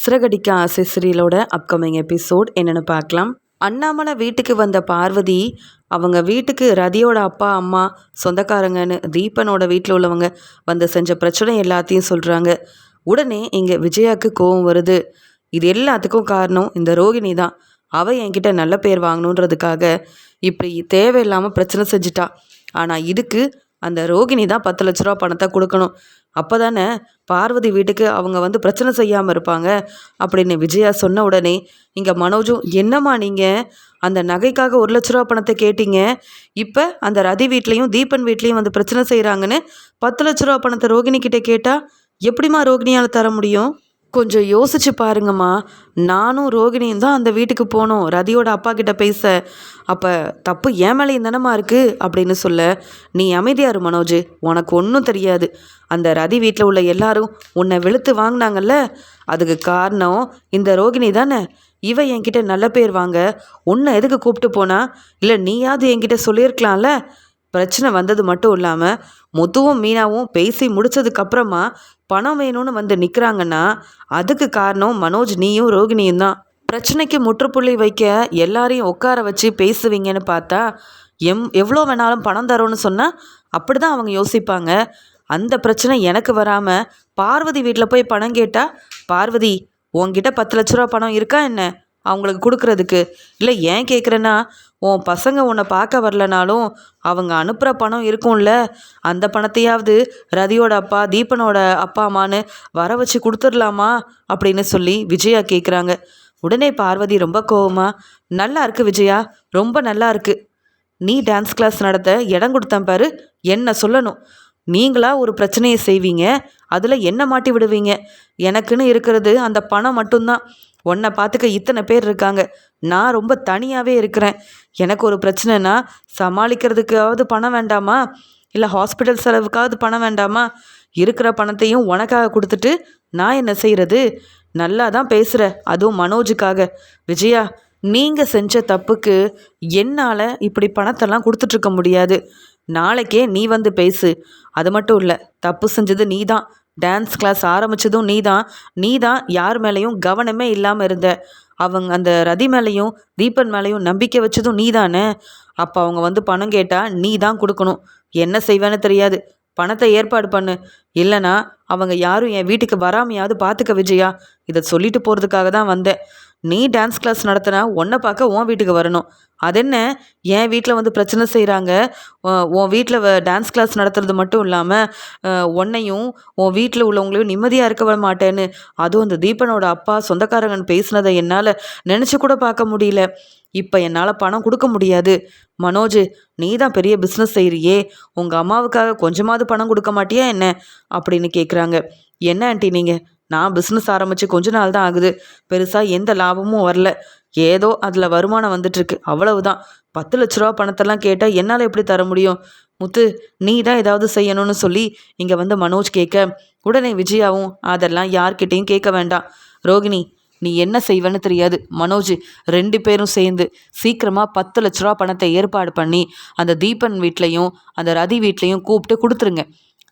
சிறகடிக்க ஆசை சீரியலோட upcoming episode என்னென்னு பார்க்கலாம். அண்ணாமலை வீட்டுக்கு வந்த பார்வதி அவங்க வீட்டுக்கு ரதியோட அப்பா அம்மா சொந்தக்காரங்கன்னு தீபனோட வீட்டில் உள்ளவங்க வந்து செஞ்ச பிரச்சனை எல்லாத்தையும் சொல்கிறாங்க. உடனே இங்கே விஜயாவுக்கு கோவம் வருது. இது எல்லாத்துக்கும் காரணம் இந்த ரோகிணி தான். அவள் என்கிட்ட நல்ல பேர் வாங்கணுன்றதுக்காக இப்படி தேவையில்லாமல் பிரச்சனை செஞ்சிட்டா. ஆனால் இதுக்கு அந்த ரோகிணி தான் 10 லட்ச ரூபா பணத்தை கொடுக்கணும். அப்போ தானே பார்வதி வீட்டுக்கு அவங்க வந்து பிரச்சனை செய்யாமல் இருப்பாங்க அப்படின்னு விஜயா சொன்ன உடனே இங்கே மனோஜும், என்னம்மா நீங்கள் அந்த நகைக்காக 1 லட்ச ரூபா பணத்தை கேட்டீங்க, இப்போ அந்த ரதி வீட்லேயும் தீபன் வீட்லேயும் வந்து பிரச்சனை செய்கிறாங்கன்னு 10 லட்ச ரூபா பணத்தை ரோகிணி கிட்டே கேட்டால் எப்படிம்மா ரோகிணியால் தர முடியும்? கொஞ்சம் யோசிச்சு பாருங்கம்மா. நானும் ரோகிணியும் தான் அந்த வீட்டுக்கு போனோம் ரதியோட அப்பா கிட்ட பேச. அப்போ தப்பு ஏன் மேலேயும் தானம்மா இருக்குது அப்படின்னு சொல்ல, நீ அமைதியாரு மனோஜ், உனக்கு ஒன்றும் தெரியாது. அந்த ரதி வீட்டில் உள்ள எல்லாரும் உன்னை வெளுத்து வாங்கினாங்கல்ல, அதுக்கு காரணம் இந்த ரோகிணி தானே. இவ என்கிட்ட நல்ல பேர் வாங்க உன்னை எதுக்கு கூப்பிட்டு போனா? இல்லை நீயாவது என்கிட்ட சொல்லியிருக்கலாம்ல. பிரச்சனை வந்தது மட்டும் இல்லாமல் முத்துவும் மீனாவும் பேசி முடிச்சதுக்கப்புறமா பணம் வேணும்னு வந்து நிற்கிறாங்கன்னா அதுக்கு காரணம் மனோஜ், நீயும் ரோகிணியும் தான். பிரச்சனைக்கு முற்றுப்புள்ளி வைக்க எல்லாரையும் உட்கார வச்சு பேசுவீங்கன்னு பார்த்தா எவ்வளோ வேணாலும் பணம் தரோன்னு சொன்னால் அப்படி தான் அவங்க யோசிப்பாங்க. அந்த பிரச்சனை எனக்கு வராமல் பார்வதி வீட்டில் போய் பணம் கேட்டால், பார்வதி உன்கிட்ட 10 லட்ச ரூபா பணம் இருக்கா என்ன அவங்களுக்கு கொடுக்குறதுக்கு? இல்லை ஏன் கேட்குறேன்னா, உன் பசங்க உன்னை பார்க்க வரலனாலும் அவங்க அனுப்புகிற பணம் இருக்கும்ல, அந்த பணத்தையாவது ரதியோட அப்பா தீபனோட அப்பா அம்மான்னு வர வச்சு கொடுத்துடலாமா அப்படின்னு சொல்லி விஜயா கேட்குறாங்க. உடனே பார்வதி ரொம்ப கோவமா, நல்லா இருக்கு விஜயா, ரொம்ப நல்லா இருக்கு. நீ டான்ஸ் கிளாஸ் நடத்த இடம் கொடுத்தேன் பாரு, என்ன சொல்லணும். நீங்களா ஒரு பிரச்சனையை செய்வீங்க, அதில் என்ன மாட்டி விடுவீங்க. எனக்குன்னு இருக்கிறது அந்த பணம் மட்டும்தான். உன்னை பார்த்துக்க இத்தனை பேர் இருக்காங்க, நான் ரொம்ப தனியாகவே இருக்கிறேன். எனக்கு ஒரு பிரச்சனைனா சமாளிக்கிறதுக்காவது பணம் வேண்டாமா? இல்லை ஹாஸ்பிட்டல் செலவுக்காவது பணம் வேண்டாமா? இருக்கிற பணத்தையும் உனக்காக கொடுத்துட்டு நான் என்ன செய்கிறது? நல்லா தான் பேசுகிற, அதுவும் மனோஜுக்காக. விஜயா, நீங்கள் செஞ்ச தப்புக்கு என்னால் இப்படி பணத்தெல்லாம் கொடுத்துட்ருக்க முடியாது. நாளைக்கே நீ வந்து பேசு. அது மட்டும் இல்லை, தப்பு செஞ்சது நீ தான். டான்ஸ் கிளாஸ் ஆரம்பித்ததும் நீ தான் யார் மேலேயும் கவனமே இல்லாமல் இருந்த. அவங்க அந்த ரதி மேலேயும் தீபன் மேலேயும் நம்பிக்கை வச்சதும் நீ தானே. அப்போ அவங்க வந்து பணம் கேட்டால் நீ தான் கொடுக்கணும். என்ன செய்வேன்னு தெரியாது, பணத்தை ஏற்பாடு பண்ணு. இல்லைனா அவங்க யாரும் என் வீட்டுக்கு வராமையாவது பார்த்துக்க விஜயா. இதை சொல்லிட்டு போகிறதுக்காக தான் வந்தேன். நீ டான்ஸ் கிளாஸ் நடத்தினா உன்னை பார்க்க உன் வீட்டுக்கு வரணும். அதென்ன என் வீட்டில் வந்து பிரச்சனை செய்கிறாங்க, உன் வீட்டில் டான்ஸ் கிளாஸ் நடத்துறது மட்டும் இல்லாமல் உன்னையும் உன் வீட்டில் உள்ளவங்களையும் நிம்மதியாக இருக்க மாட்டேன்னு அதுவும் அந்த தீபனோட அப்பா சொந்தக்காரங்கன்னு பேசினதை என்னால் நினச்சி கூட பார்க்க முடியல. இப்போ என்னால் பணம் கொடுக்க முடியாது. மனோஜ், நீ தான் பெரிய பிஸ்னஸ் செய்கிறியே, உங்கள் அம்மாவுக்காக கொஞ்சமாவது பணம் கொடுக்க மாட்டியா என்ன அப்படின்னு கேட்குறாங்க. என்ன ஆண்டி நீங்கள், நான் பிஸ்னஸ் ஆரம்பித்து கொஞ்ச நாள் தான் ஆகுது, பெருசாக எந்த லாபமும் வரல, ஏதோ அதில் வருமானம் வந்துட்டுருக்கு, அவ்வளவுதான். 10 லட்ச ரூபா பணத்தெல்லாம் கேட்டால் என்னால் எப்படி தர முடியும்? முத்து, நீ தான் ஏதாவது செய்யணும்னு சொல்லி இங்கே வந்து மனோஜ் கேட்க, உடனே விஜயாவும், அதெல்லாம் யார்கிட்டையும் கேட்க வேண்டாம் ரோகிணி, நீ என்ன செய்வேன்னு தெரியாது. மனோஜ், 2 பேரும் சேர்ந்து சீக்கிரமாக 10 லட்ச ரூபா பணத்தை ஏற்பாடு பண்ணி அந்த தீபன் வீட்லேயும் அந்த ரதி வீட்லேயும் கூப்பிட்டு கொடுத்துருங்க.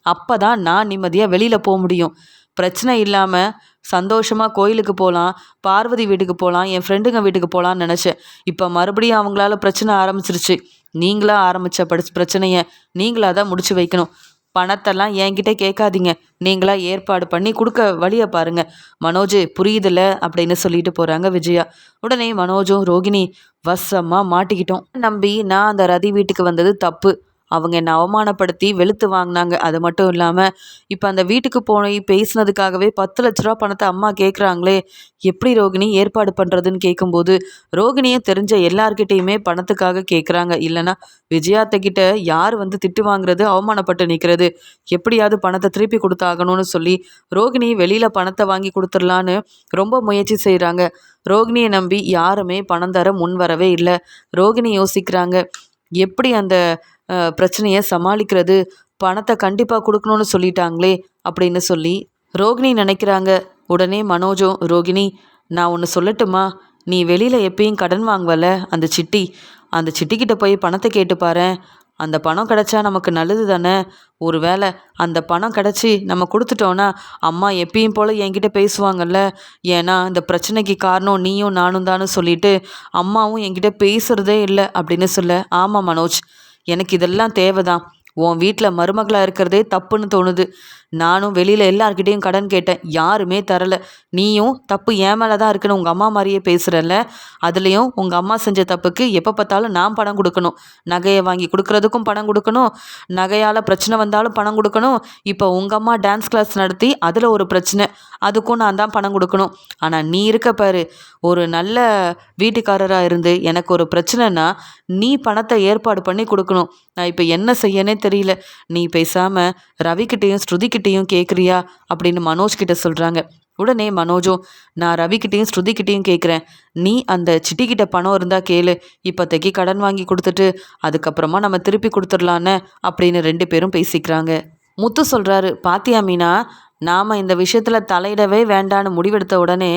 அப்போ தான் நான் நிம்மதியாக வெளியில் போக முடியும். பிரச்சனை இல்லாமல் சந்தோஷமாக கோயிலுக்கு போகலாம், பார்வதி வீட்டுக்கு போகலாம், என் ஃப்ரெண்டுங்க வீட்டுக்கு போகலான்னு நினச்சேன். இப்போ மறுபடியும் அவங்களால பிரச்சனை ஆரம்பிச்சிருச்சு. நீங்களாக ஆரம்பித்த பிரச்சனையை நீங்களாக தான் முடிச்சு வைக்கணும். பணத்தெல்லாம் என்கிட்ட கேட்காதீங்க, நீங்களா ஏற்பாடு பண்ணி கொடுக்க வழியை பாருங்கள். மனோஜ், புரியுதில்ல அப்படின்னு சொல்லிட்டு போகிறாங்க விஜயா. உடனே மனோஜும், ரோகிணி வசமாக மாட்டிக்கிட்டோம், நம்பி நான் அந்த ரதி வீட்டுக்கு வந்தது தப்பு. அவங்க என்னை அவமானப்படுத்தி வெளுத்து வாங்கினாங்க. அது மட்டும் இல்லாமல் இப்போ அந்த வீட்டுக்கு போய் பேசினதுக்காகவே 10 லட்ச ரூபா பணத்தை அம்மா கேட்குறாங்களே, எப்படி ரோகிணி ஏற்பாடு பண்ணுறதுன்னு கேட்கும்போது ரோகிணியும் தெரிஞ்ச எல்லார்கிட்டேயுமே பணத்துக்காக கேட்குறாங்க. இல்லைனா விஜயாத்தக்கிட்ட யார் வந்து திட்டு வாங்குறது, அவமானப்பட்டு நிற்கிறது, எப்படியாவது பணத்தை திருப்பி கொடுத்தாகணும்னு சொல்லி ரோகிணி வெளியில் பணத்தை வாங்கி கொடுத்துடலான்னு ரொம்ப முயற்சி செய்கிறாங்க. ரோகிணியை நம்பி யாருமே பணம் தர முன் வரவே இல்லை. ரோகிணி யோசிக்கிறாங்க, எப்படி அந்த பிரச்சனையை சமாளிக்கிறது, பணத்தை கண்டிப்பாக கொடுக்கணும்னு சொல்லிட்டாங்களே அப்படின்னு சொல்லி ரோகிணி நினைக்கிறாங்க. உடனே மனோஜும், ரோகிணி நான் ஒன்று சொல்லட்டுமா, நீ வெளியில் எப்பயும் கடன் வாங்குவல அந்த சிட்டிக்கிட்ட போய் பணத்தை கேட்டு பாரு, அந்த பணம் கிடைச்சா நமக்கு நல்லது தானே. ஒரு வேளை அந்த பணம் கிடச்சி நம்ம கொடுத்துட்டோன்னா அம்மா எப்பயும் போல் என்கிட்ட பேசுவாங்கல்ல. ஏன்னா இந்த பிரச்சனைக்கு காரணம் நீயும் நானும் தான்னு சொல்லிட்டு அம்மாவும் என்கிட்ட பேசுகிறதே இல்லை அப்படின்னு சொல்ல, ஆமாம் மனோஜ், எனக்கு இதெல்லாம் தேவைதான். உன் வீட்டில் மருமகளாக இருக்கிறதே தப்புன்னு தோணுது. நானும் வெளியில் எல்லார்கிட்டேயும் கடன் கேட்டேன், யாருமே தரலை. நீயும் தப்பு என் மேலே தான் இருக்குன்னு உங்கள் அம்மா மாதிரியே பேசுகிறல்ல. அதுலேயும் உங்கள் அம்மா செஞ்ச தப்புக்கு எப்போ பார்த்தாலும் நான் பணம் கொடுக்கணும். நகையை வாங்கி கொடுக்குறதுக்கும் பணம் கொடுக்கணும், நகையால் பிரச்சனை வந்தாலும் பணம் கொடுக்கணும். இப்போ உங்கள் அம்மா டான்ஸ் கிளாஸ் நடத்தி அதில் ஒரு பிரச்சனை, அதுக்கும் நான் தான் பணம் கொடுக்கணும். ஆனால் நீ இருக்க பாரு, ஒரு நல்ல வீட்டுக்காரராக இருந்து எனக்கு ஒரு பிரச்சனைனா நீ பணத்தை ஏற்பாடு பண்ணி கொடுக்கணும். நான் இப்போ என்ன செய்யனே தெரியல. நீ பேசாமல் ரவிக்கிட்டேயும் ஸ்ருதிக்கிட்டேயும் கேட்குறியா அப்படின்னு மனோஜ் கிட்ட சொல்கிறாங்க. உடனே மனோஜும், நான் ரவிக்கிட்டேயும் ஸ்ருதிக்கிட்டேயும் கேட்குறேன், நீ அந்த சிட்டிக்கிட்ட பணம் இருந்தால் கேளு, இப்போதைக்கு கடன் வாங்கி கொடுத்துட்டு அதுக்கப்புறமா நம்ம திருப்பி கொடுத்துடலான்னு அப்படின்னு 2 பேரும் பேசிக்கிறாங்க. முத்து சொல்கிறாரு, பாத்தியா மீனா, நாம் இந்த விஷயத்தில் தலையிடவே வேண்டான்னு முடிவெடுத்த உடனே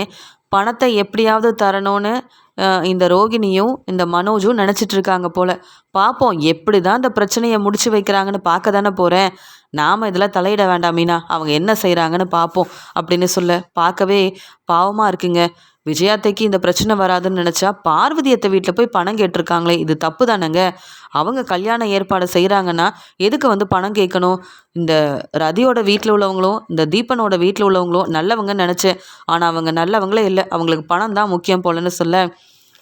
பணத்தை எப்படியாவது தரணும்னு இந்த ரோகிணியும் இந்த மனோஜும் நினச்சிட்டு இருக்காங்க போல். பார்ப்போம் எப்படி தான் இந்த பிரச்சனையை முடிச்சு வைக்கிறாங்கன்னு பார்க்க தானே போகிறேன். நாம் இதில் தலையிட வேண்டாம் மீனா, அவங்க என்ன செய்கிறாங்கன்னு பார்ப்போம் அப்படின்னு சொல்ல, பார்க்கவே பாவமாக இருக்குங்க. விஜயாத்தைக்கு இந்த பிரச்சனை வராதுன்னு நினச்சா பார்வதியத்தை வீட்டில் போய் பணம் கேட்டிருக்காங்களே, இது தப்பு தானேங்க. அவங்க கல்யாண ஏற்பாடு செய்கிறாங்கன்னா எதுக்கு வந்து பணம் கேட்கணும்? இந்த ரதியோட வீட்டில் உள்ளவங்களும் இந்த தீபனோட வீட்டில் உள்ளவங்களும் நல்லவங்கன்னு நினச்சேன். ஆனால் அவங்க நல்லவங்களே இல்லை, அவங்களுக்கு பணம் தான் முக்கியம் போலன்னு சொல்ல,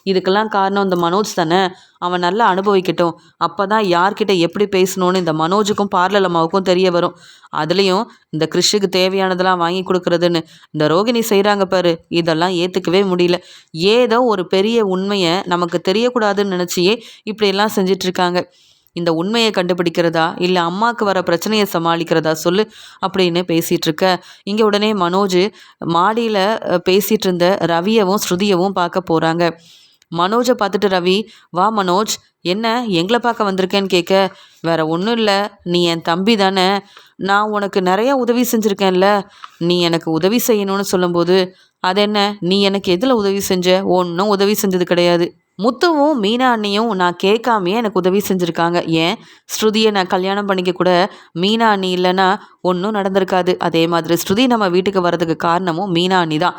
இதுக்கெல்லாம் காரணம் இந்த மனோஜ் தானே. அவன் நல்லா அனுபவிக்கட்டும், அப்போ தான் யார்கிட்ட எப்படி பேசணும்னு இந்த மனோஜுக்கும் பார்லர் அம்மாவுக்கும் தெரிய வரும். அதுலேயும் இந்த கிறிஷுக்கு தேவையானதெல்லாம் வாங்கி கொடுக்குறதுன்னு இந்த ரோகிணி செய்கிறாங்க பாரு, இதெல்லாம் ஏற்றுக்கவே முடியல. ஏதோ ஒரு பெரிய உண்மையை நமக்கு தெரியக்கூடாதுன்னு நினச்சியே இப்படியெல்லாம் செஞ்சிட்ருக்காங்க. இந்த உண்மையை கண்டுபிடிக்கிறதா இல்லை அம்மாவுக்கு வர பிரச்சனையை சமாளிக்கிறதா சொல்லு அப்படின்னு பேசிகிட்டு இருக்க, இங்கே உடனே மனோஜ் மாடியில் பேசிகிட்டு இருந்த ரவியவும் ஸ்ருதியவும் பார்க்க போகிறாங்க. மனோஜை பார்த்துட்டு ரவி, வா மனோஜ், என்ன எங்களை பார்க்க வந்திருக்கேன்னு கேட்க, வேற ஒன்றும் இல்லை, நீ என் தம்பி தானே, நான் உனக்கு நிறையா உதவி செஞ்சுருக்கேன்ல, நீ எனக்கு உதவி செய்யணும்னு சொல்லும்போது, அது என்ன, நீ எனக்கு எதில் உதவி செஞ்ச? ஒன்றும் உதவி செஞ்சது கிடையாது. முத்துவும் மீனா அண்ணியும் நான் கேட்காமையே எனக்கு உதவி செஞ்சுருக்காங்க. ஏன் ஸ்ருதியை நான் கல்யாணம் பண்ணிக்க கூட மீனா அண்ணி இல்லைன்னா ஒன்றும் நடந்திருக்காது. அதே மாதிரி ஸ்ருதி நம்ம வீட்டுக்கு வர்றதுக்கு காரணமும் மீனா அண்ணி தான்.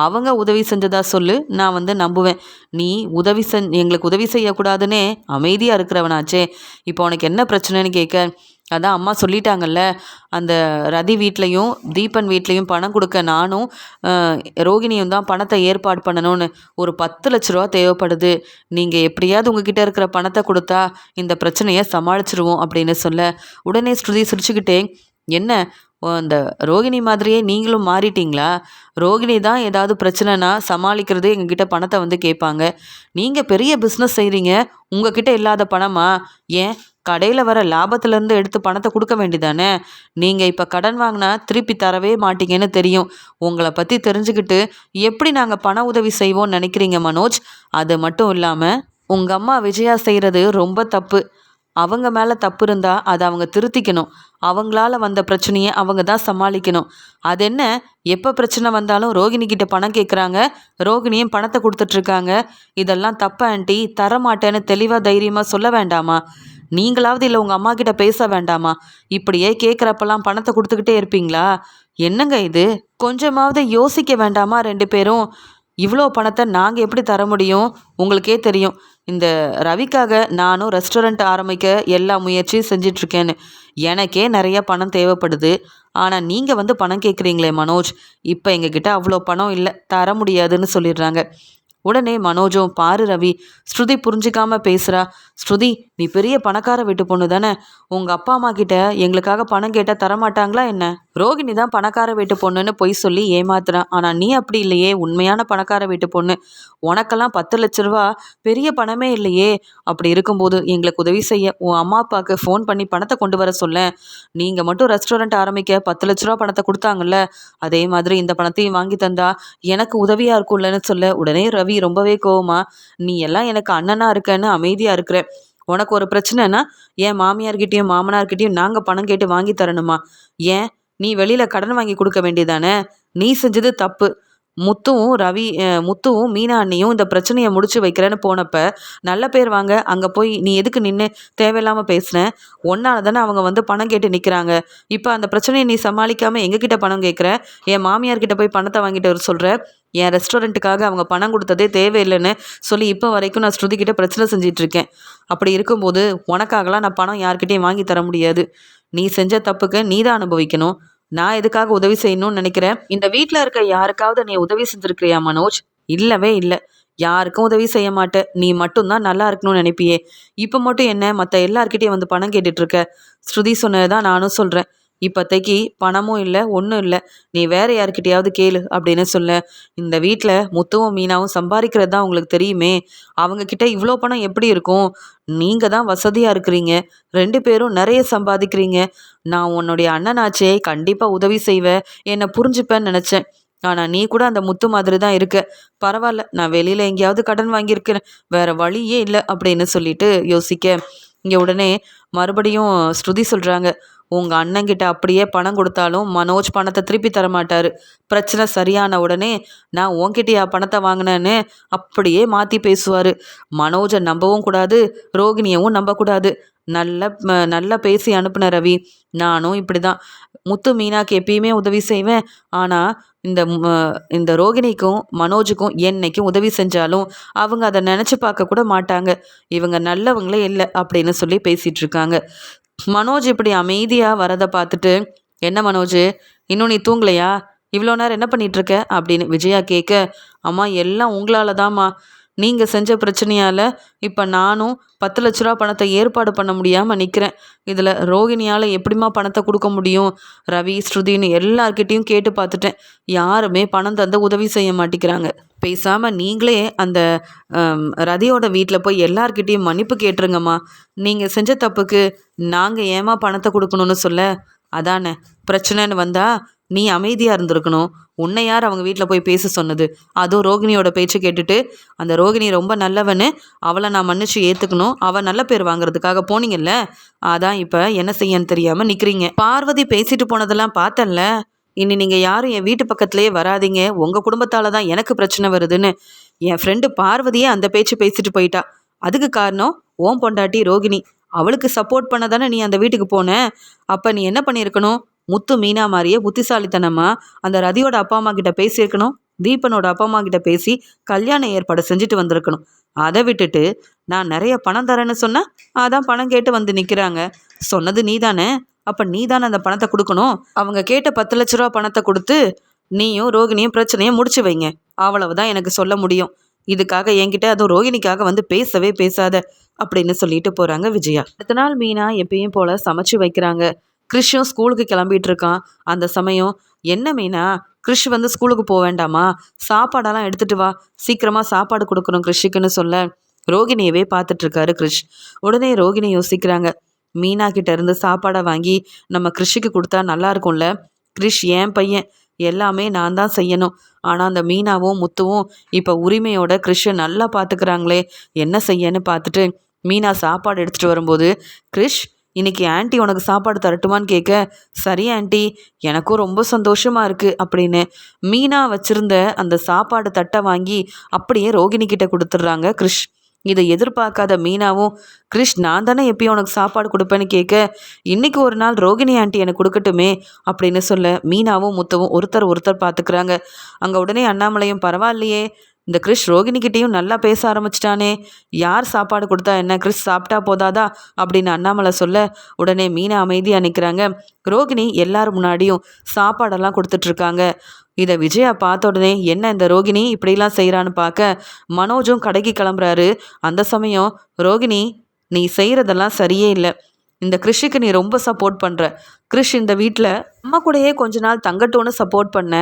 அவங்க உதவி செஞ்சதா சொல்லு, நான் வந்து நம்புவேன். நீ எங்களுக்கு உதவி செய்யக்கூடாதுன்னே அமைதியாக இருக்கிறவனாச்சே, இப்போ உனக்கு என்ன பிரச்சனைன்னு கேட்க, அதான் அம்மா சொல்லிட்டாங்கல்ல, அந்த ரதி வீட்லேயும் தீபன் வீட்லேயும் பணம் கொடுக்க நானும் ரோகிணியும் தான் பணத்தை ஏற்பாடு பண்ணணும்னு. ஒரு 10 லட்ச ரூபா தேவைப்படுது. நீங்கள் எப்படியாவது உங்ககிட்ட இருக்கிற பணத்தை கொடுத்தா இந்த பிரச்சனையை சமாளிச்சிருவோம் அப்படின்னு சொல்ல, உடனே ஸ்ருதி சிரிச்சுக்கிட்டே, என்ன அந்த ரோகிணி மாதிரியே நீங்களும் மாறிட்டீங்களா? ரோகிணி தான் ஏதாவது பிரச்சனைனா சமாளிக்கிறதே எங்ககிட்ட பணத்தை வந்து கேட்பாங்க. நீங்கள் பெரிய பிஸ்னஸ் செய்கிறீங்க, உங்ககிட்ட இல்லாத பணமா? ஏன் கடையில் வர லாபத்துலேருந்து எடுத்து பணத்தை கொடுக்க வேண்டியதானே? நீங்கள் இப்போ கடன் வாங்கினா திருப்பி தரவே மாட்டீங்கன்னு தெரியும். உங்களை பற்றி தெரிஞ்சுக்கிட்டு எப்படி நாங்கள் பண உதவி செய்வோம்னு நினைக்கிறீங்க மனோஜ்? அது மட்டும் இல்லாமல் உங்கள் அம்மா விஜயா செய்கிறது ரொம்ப தப்பு. அவங்க மேலே தப்பு இருந்தால் அதை அவங்க திருத்திக்கணும். அவங்களால வந்த பிரச்சனையை அவங்க தான் சமாளிக்கணும். அது என்ன, எப்போ பிரச்சனை வந்தாலும் ரோகிணிக்கிட்ட பணம் கேட்குறாங்க, ரோகிணியும் பணத்தை கொடுத்துட்ருக்காங்க. இதெல்லாம் தப்பு ஆண்டி, தரமாட்டேன்னு தெளிவாக தைரியமாக சொல்ல வேண்டாமா? நீங்களாவது இல்லை உங்கள் அம்மா கிட்ட பேச வேண்டாமா? இப்படியே கேட்குறப்பெல்லாம் பணத்தை கொடுத்துக்கிட்டே இருப்பீங்களா? என்னங்க இது, கொஞ்சமாவது யோசிக்க வேண்டாமா 2 பேரும்? இவ்வளோ பணத்தை நாங்கள் எப்படி தர முடியும்? உங்களுக்கே தெரியும், இந்த ரவிக்காக நானும் ரெஸ்டாரண்ட் ஆரம்பிக்க எல்லா முயற்சியும் செஞ்சிட்ருக்கேன்னு. எனக்கே நிறைய பணம் தேவைப்படுது. ஆனால் நீங்கள் வந்து பணம் கேட்குறீங்களே மனோஜ், இப்போ எங்ககிட்ட அவ்வளோ பணம் இல்லை, தர முடியாதுன்னு சொல்லிடுறாங்க. உடனே மனோஜும், பாரு ரவி, ஸ்ருதி புரிஞ்சிக்காமல் பேசுகிறா. ஸ்ருதி, நீ பெரிய பணக்கார வீட்டு பொண்ணு தானே, உங்கள் அப்பா அம்மா கிட்ட எங்களுக்காக பணம் கேட்டால் தரமாட்டாங்களா என்ன? ரோகிணி தான் பணக்கார வீட்டு பொண்ணுன்னு பொய் சொல்லி ஏமாத்துறான். ஆனால் நீ அப்படி இல்லையே, உண்மையான பணக்கார வீட்டு பொண்ணு. உனக்கெல்லாம் 10 லட்ச ரூபா பெரிய பணமே இல்லையே. அப்படி இருக்கும்போது எங்களுக்கு உதவி செய்ய உன் அம்மா அப்பாவுக்கு ஃபோன் பண்ணி பணத்தை கொண்டு வர சொல்ல. நீங்கள் மட்டும் ரெஸ்டாரண்ட் ஆரம்பிக்க 10 லட்ச ரூபா பணத்தை கொடுத்தாங்கல்ல, அதே மாதிரி இந்த பணத்தையும் வாங்கி தந்தா எனக்கு உதவியாக இருக்கும்லன்னு சொல்ல, உடனே ரவி ரொம்பவே கோவமா, நீ எல்லாம் எனக்கு அண்ணனாக இருக்கன்னு அமைதியாக இருக்கிற, உனக்கு ஒரு பிரச்சனைனா என் மாமியார்கிட்டையும் மாமனார்கிட்டையும் நாங்கள் பணம் கேட்டு வாங்கி தரணுமா? ஏன் நீ வெளியில் கடன் வாங்கி கொடுக்க வேண்டியதானே? நீ செஞ்சது தப்பு. முத்துவும் மீனா அண்ணியும் இந்த பிரச்சனையை முடிச்சு வைக்கிறேன்னு போனப்ப நல்ல பேர் வாங்க அங்கே போய் நீ எதுக்கு நின்று தேவையில்லாமல் பேசுன, ஒன்னால தானே அவங்க வந்து பணம் கேட்டு நிற்கிறாங்க. இப்போ அந்த பிரச்சனையை நீ சமாளிக்காமல் எங்ககிட்ட பணம் கேட்குற, என் மாமியார்கிட்ட போய் பணத்தை வாங்கிட்டு வர சொல்கிற, என் ரெஸ்டாரண்ட்டுக்காக அவங்க பணம் கொடுத்ததே தேவையில்லைன்னு சொல்லி இப்போ வரைக்கும் நான் ஸ்ருதிக்கிட்ட பிரச்சனை செஞ்சிட்ருக்கேன். அப்படி இருக்கும்போது உனக்காகலாம் நான் பணம் யார்கிட்டையும் வாங்கி தர முடியாது. நீ செஞ்ச தப்புக்கு நீ தான் அனுபவிக்கணும். நான் எதுக்காக உதவி செய்யணும்னு நினைக்கிறேன்? இந்த வீட்டில் இருக்க யாருக்காவது நீ உதவி செஞ்சுருக்கிறியா மனோஜ்? இல்லவே இல்லை. யாருக்கும் உதவி செய்ய மாட்டேன். நீ மட்டும்தான் நல்லா இருக்கணும்னு நினைப்பியே. இப்போ மட்டும் என்ன மற்ற எல்லார்கிட்டையும் வந்து பணம் கேட்டுட்ருக்க? ஸ்ருதி சொன்னது தான் நானும் சொல்கிறேன். இப்போதைக்கு பணமும் இல்லை, ஒன்றும் இல்லை. நீ வேற யார்கிட்டையாவது கேளு அப்படின்னு சொல்ல, இந்த வீட்டில் முத்துவும் மீனாவும் சம்பாதிக்கிறது தான் உங்களுக்கு தெரியுமே. அவங்கக்கிட்ட இவ்வளோ பணம் எப்படி இருக்கும்? நீங்கள் தான் வசதியாக இருக்கிறீங்க, 2 பேரும் நிறைய சம்பாதிக்கிறீங்க. நான் உன்னுடைய அண்ணனாச்சே, கண்டிப்பாக உதவி செய்வேன், என்னை புரிஞ்சுப்பேன்னு நினச்சேன். ஆனால் நீ கூட அந்த முத்து மாதிரி தான் இருக்க. பரவாயில்ல, நான் வெளியில் எங்கேயாவது கடன் வாங்கியிருக்கிறேன், வேற வழியே இல்லை அப்படின்னு சொல்லிட்டு யோசிக்க, இங்கே உடனே மறுபடியும் ஸ்ருதி சொல்கிறாங்க, உங்கள் அண்ணங்கிட்ட அப்படியே பணம் கொடுத்தாலும் மனோஜ் பணத்தை திருப்பி தரமாட்டார். பிரச்சனை சரியான உடனே நான் உன்கிட்டயா பணத்தை வாங்கினேன்னு அப்படியே மாற்றி பேசுவார். மனோஜை நம்பவும் கூடாது, ரோகிணியவும் நம்பக்கூடாது. நல்லா பேசி அனுப்புன ரவி. நானும் இப்படி தான் முத்து மீனாக்கு எப்பயுமே உதவி செய்வேன். ஆனால் இந்த ரோகிணிக்கும் மனோஜுக்கும் என்னைக்கும் உதவி செஞ்சாலும் அவங்க அதை நினச்சி பார்க்க கூட மாட்டாங்க. இவங்க நல்லவங்களே இல்லை அப்படின்னு சொல்லி பேசிகிட்டு இருக்காங்க. மனோஜ் இப்படி அமைதியாக வரதை பார்த்துட்டு, என்ன மனோஜ், இன்னும் நீ தூங்கலையா? இவ்வளோ நேரம் என்ன பண்ணிகிட்ருக்க அப்படின்னு விஜயா கேட்க, அம்மா எல்லாம் உங்களால் தாம்மா. நீங்கள் செஞ்ச பிரச்சனையால் இப்போ நானும் 10 லட்ச ரூபா பணத்தை ஏற்பாடு பண்ண முடியாமல் நிற்கிறேன். இதில் ரோகிணியால் எப்படிம்மா பணத்தை கொடுக்க முடியும்? ரவி, ஸ்ருதின்னு எல்லார்கிட்டேயும் கேட்டு பார்த்துட்டேன். யாருமே பணம் தந்து உதவி செய்ய மாட்டேங்கிறாங்க. பேசாமல் நீங்களே அந்த ரதியோட வீட்டில் போய் எல்லார்கிட்டேயும் மன்னிப்பு கேட்டுருங்கம்மா. நீங்கள் செஞ்ச தப்புக்கு நாங்கள் ஏமா பணத்தை கொடுக்கணும்னு சொல்ல? அதானே பிரச்சனைன்னு வந்தால் நீ அமைதியாக இருந்திருக்கணும். உன்னை யார் அவங்க வீட்டில் போய் பேச சொன்னது? அதுவும் ரோகிணியோட பேச்சு கேட்டுட்டு, அந்த ரோகிணி ரொம்ப நல்லவன்னு அவளை நான் மன்னிச்சு ஏற்றுக்கணும், அவள் நல்ல பேர் வாங்குறதுக்காக போனீங்கல்ல, அதான் இப்போ என்ன செய்யன்னு தெரியாமல் நிற்கிறீங்க. பார்வதி பேசிட்டு போனதெல்லாம் பார்த்தல்ல, இனி நீங்கள் யாரும் என் வீட்டு பக்கத்துலேயே வராதிங்க, உங்கள் குடும்பத்தால் தான் எனக்கு பிரச்சனை வருதுன்னு என் ஃப்ரெண்டு பார்வதியே அந்த பேச்சு பேசிட்டு போயிட்டா. அதுக்கு காரணம் ஓம் பொண்டாட்டி ரோகிணி. அவளுக்கு சப்போர்ட் பண்ண தானே நீ அந்த வீட்டுக்கு போன. அப்போ நீ என்ன பண்ணியிருக்கணும்? முத்து மீனா மாதிரியே புத்திசாலித்தனமா அந்த ரதியோட அப்பா அம்மா கிட்ட பேசியிருக்கணும். தீபனோட அப்பா அம்மா கிட்ட பேசி கல்யாண ஏற்பாடு செஞ்சுட்டு வந்திருக்கணும். அதை விட்டுட்டு நான் நிறைய பணம் தரேன்னு சொன்னால் அதான் பணம் கேட்டு வந்து நிற்கிறாங்க. சொன்னது நீ தானே, அப்போ நீ தானே அந்த பணத்தை கொடுக்கணும். அவங்க கேட்ட 10 லட்ச ரூபா பணத்தை கொடுத்து நீயும் ரோகிணியும் பிரச்சனையை முடிச்சு வைங்க. அவ்வளவுதான் எனக்கு சொல்ல முடியும். இதுக்காக என்கிட்ட அதுவும் ரோகிணிக்காக வந்து பேசவே பேசாத அப்படின்னு சொல்லிட்டு போகிறாங்க விஜயா. அடுத்த நாள் மீனா எப்பயும் போல் சமைச்சு வைக்கிறாங்க. கிறிஷும் ஸ்கூலுக்கு கிளம்பிட்டு இருக்கான். அந்த சமயம், என்ன மீனா, கிறிஷ் வந்து ஸ்கூலுக்கு போக வேண்டாமா? சாப்பாடெல்லாம் எடுத்துகிட்டு வா, சீக்கிரமாக சாப்பாடு கொடுக்கணும் கிறிஷுக்குன்னு சொல்ல ரோகிணியவே பார்த்துட்ருக்காரு கிறிஷ். உடனே ரோகிணி யோசிக்கிறாங்க, மீனா கிட்ட இருந்து சாப்பாடை வாங்கி நம்ம கிறிஷுக்கு கொடுத்தா நல்லா இருக்கும்ல. கிறிஷ் ஏன் பையன், எல்லாமே நான் தான் செய்யணும். ஆனால் அந்த மீனாவும் முத்துவும் இப்போ உரிமையோட கிறிஷை நல்லா பார்த்துக்கிறாங்களே, என்ன செய்யன்னு பார்த்துட்டு மீனா சாப்பாடு எடுத்துகிட்டு வரும்போது, கிறிஷ் இன்னைக்கு ஆன்ட்டி உனக்கு சாப்பாடு தரட்டுமான்னு கேட்க, சரி ஆன்ட்டி, எனக்கும் ரொம்ப சந்தோஷமாக இருக்குது அப்படின்னு மீனா வச்சுருந்த அந்த சாப்பாடு தட்டை வாங்கி அப்படியே ரோகிணி கிட்ட கொடுத்துட்றாங்க கிறிஷ். இதை எதிர்பார்க்காத மீனாவும், கிறிஷ் நான் தானே எப்பயும் உனக்கு சாப்பாடு கொடுப்பேன்னு கேட்க, இன்றைக்கி ஒரு நாள் ரோகிணி ஆண்டி எனக்கு கொடுக்கட்டுமே அப்படின்னு சொல்ல மீனாவும் முத்தவும் ஒருத்தர் பார்த்துக்கிறாங்க. அங்கே உடனே அண்ணாமலையும், பரவாயில்லையே, இந்த கிறிஷ் ரோகிணிக்கிட்டேயும் நல்லா பேச ஆரம்பிச்சிட்டானே, யார் சாப்பாடு கொடுத்தா என்ன, கிறிஷ் சாப்பிட்டா போதாதா அப்படின்னு அண்ணாமலை சொல்ல உடனே மீனா அமைதியாக நிற்கிறாங்க. ரோகிணி எல்லாரும் முன்னாடியும் சாப்பாடெல்லாம் கொடுத்துட்ருக்காங்க. இதை விஜயா பார்த்த உடனே என்ன இந்த ரோகிணி இப்படிலாம் செய்கிறான்னு பார்க்க மனோஜும் கடைக்கு கிளம்புறாரு. அந்த சமயம், ரோகிணி நீ செய்கிறதெல்லாம் சரியே இல்லை, இந்த கிறிஷுக்கு நீ ரொம்ப சப்போர்ட் பண்ணுற. கிறிஷ் இந்த வீட்டில் அம்மா கூடயே கொஞ்ச நாள் தங்கட்டும்னு சப்போர்ட் பண்ண,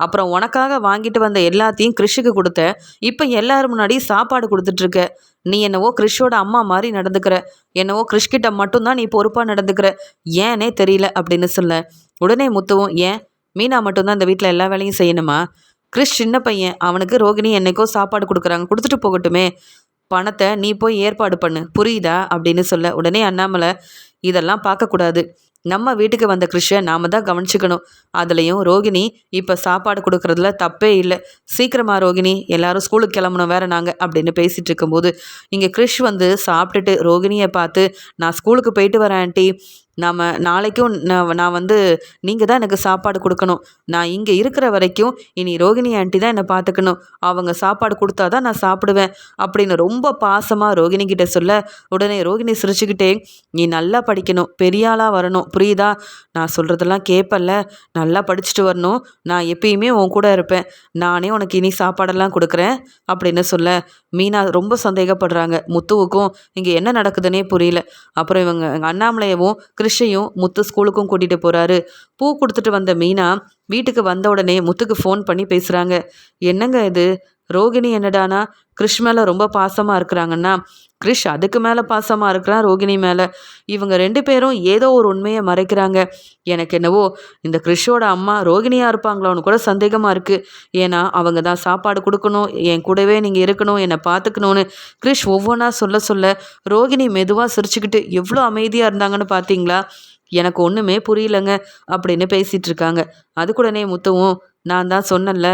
அப்புறம் உனக்காக வாங்கிட்டு வந்த எல்லாத்தையும் கிறிஷுக்கு கொடுத்த, இப்போ எல்லாரும் முன்னாடி சாப்பாடு கொடுத்துட்ருக்க. நீ என்னவோ கிறிஷோட அம்மா மாதிரி நடந்துக்கிற, என்னவோ கிறிஷ்கிட்ட மட்டும்தான் நீ பொறுப்பாக நடந்துக்கிற, ஏன்னே தெரியல அப்படின்னு சொல்ல உடனே முத்துவும், ஏன் மீனா மட்டும்தான் இந்த வீட்டில் எல்லா வேலையும் செய்யணுமா? கிறிஷ் சின்ன பையன், அவனுக்கு ரோகிணி என்னைக்கோ சாப்பாடு கொடுக்குறாங்க, கொடுத்துட்டு போகட்டுமே, பணத்தை நீ போய் ஏற்பாடு பண்ணு, புரியுதா அப்படின்னு சொல்ல உடனே அண்ணாமலை, இதெல்லாம் பார்க்கக்கூடாது, நம்ம வீட்டுக்கு வந்த கிறிஷை நாம தான் கவனிச்சுக்கணும். அதுலேயும் ரோகிணி இப்போ சாப்பாடு கொடுக்குறதுல தப்பே இல்லை. சீக்கிரமா ரோகிணி, எல்லாரும் ஸ்கூலுக்கு கிளம்பணும் வேற நாங்கள் அப்படின்னு பேசிகிட்டு இருக்கும்போது இங்கே கிறிஷ் வந்து சாப்பிட்டுட்டு ரோகிணியை பார்த்து, நான் ஸ்கூலுக்கு போயிட்டு வரேன் ஆண்டி, நாம் நாளைக்கும் நான் வந்து நீங்கள் தான் எனக்கு சாப்பாடு கொடுக்கணும். நான் இங்கே இருக்கிற வரைக்கும் இனி ரோகிணி ஆண்டி தான் என்னை பார்த்துக்கணும். அவங்க சாப்பாடு கொடுத்தா தான் நான் சாப்பிடுவேன் அப்படின்னு ரொம்ப பாசமாக ரோகிணி கிட்ட சொல்ல, உடனே ரோகிணி சிரிச்சுக்கிட்டே, நீ நல்லா படிக்கணும், பெரிய ஆளாக வரணும், புரியுதா? நான் சொல்கிறதெல்லாம் கேட்பல்ல, நல்லா படிச்சுட்டு வரணும். நான் எப்பயுமே உன் கூட இருப்பேன். நானே உனக்கு இனி சாப்பாடெல்லாம் கொடுக்குறேன் அப்படின்னு சொல்ல, மீனா ரொம்ப சந்தேகப்படுறாங்க. முத்துவுக்கும் இங்கே என்ன நடக்குதுன்னே புரியல. அப்புறம் இவங்க அண்ணாமலையவும் கிறிஷையும் முத்து ஸ்கூலுக்கும் கூட்டிகிட்டு போகிறாரு. பூ கொடுத்துட்டு வந்த மீனா வீட்டுக்கு வந்த உடனே முத்துக்கு ஃபோன் பண்ணி பேசுகிறாங்க. என்னங்க இது, ரோகிணி என்னடானா கிறிஷ் மேலே ரொம்ப பாசமாக இருக்கிறாங்கன்னா, கிறிஷ் அதுக்கு மேலே பாசமாக இருக்கிறான் ரோகிணி மேலே. இவங்க 2 பேரும் ஏதோ ஒரு உண்மையை மறைக்கிறாங்க. எனக்கு என்னவோ இந்த கிறிஷோட அம்மா ரோகிணியாக இருப்பாங்களோன்னு கூட சந்தேகமாக இருக்குது. ஏன்னா அவங்க தான் சாப்பாடு கொடுக்கணும், என் கூடவே நீங்கள் இருக்கணும், என்னை பார்த்துக்கணுன்னு கிறிஷ் ஒவ்வொன்றா சொல்ல சொல்ல ரோகிணி மெதுவாக சிரிச்சுக்கிட்டு எவ்வளோ அமைதியாக இருந்தாங்கன்னு பார்த்தீங்களா? எனக்கு ஒன்றுமே புரியலங்க அப்படின்னு பேசிகிட்டு இருக்காங்க. அதுக்குடனே முத்துவும், நான் தான் சொன்னேன்ல,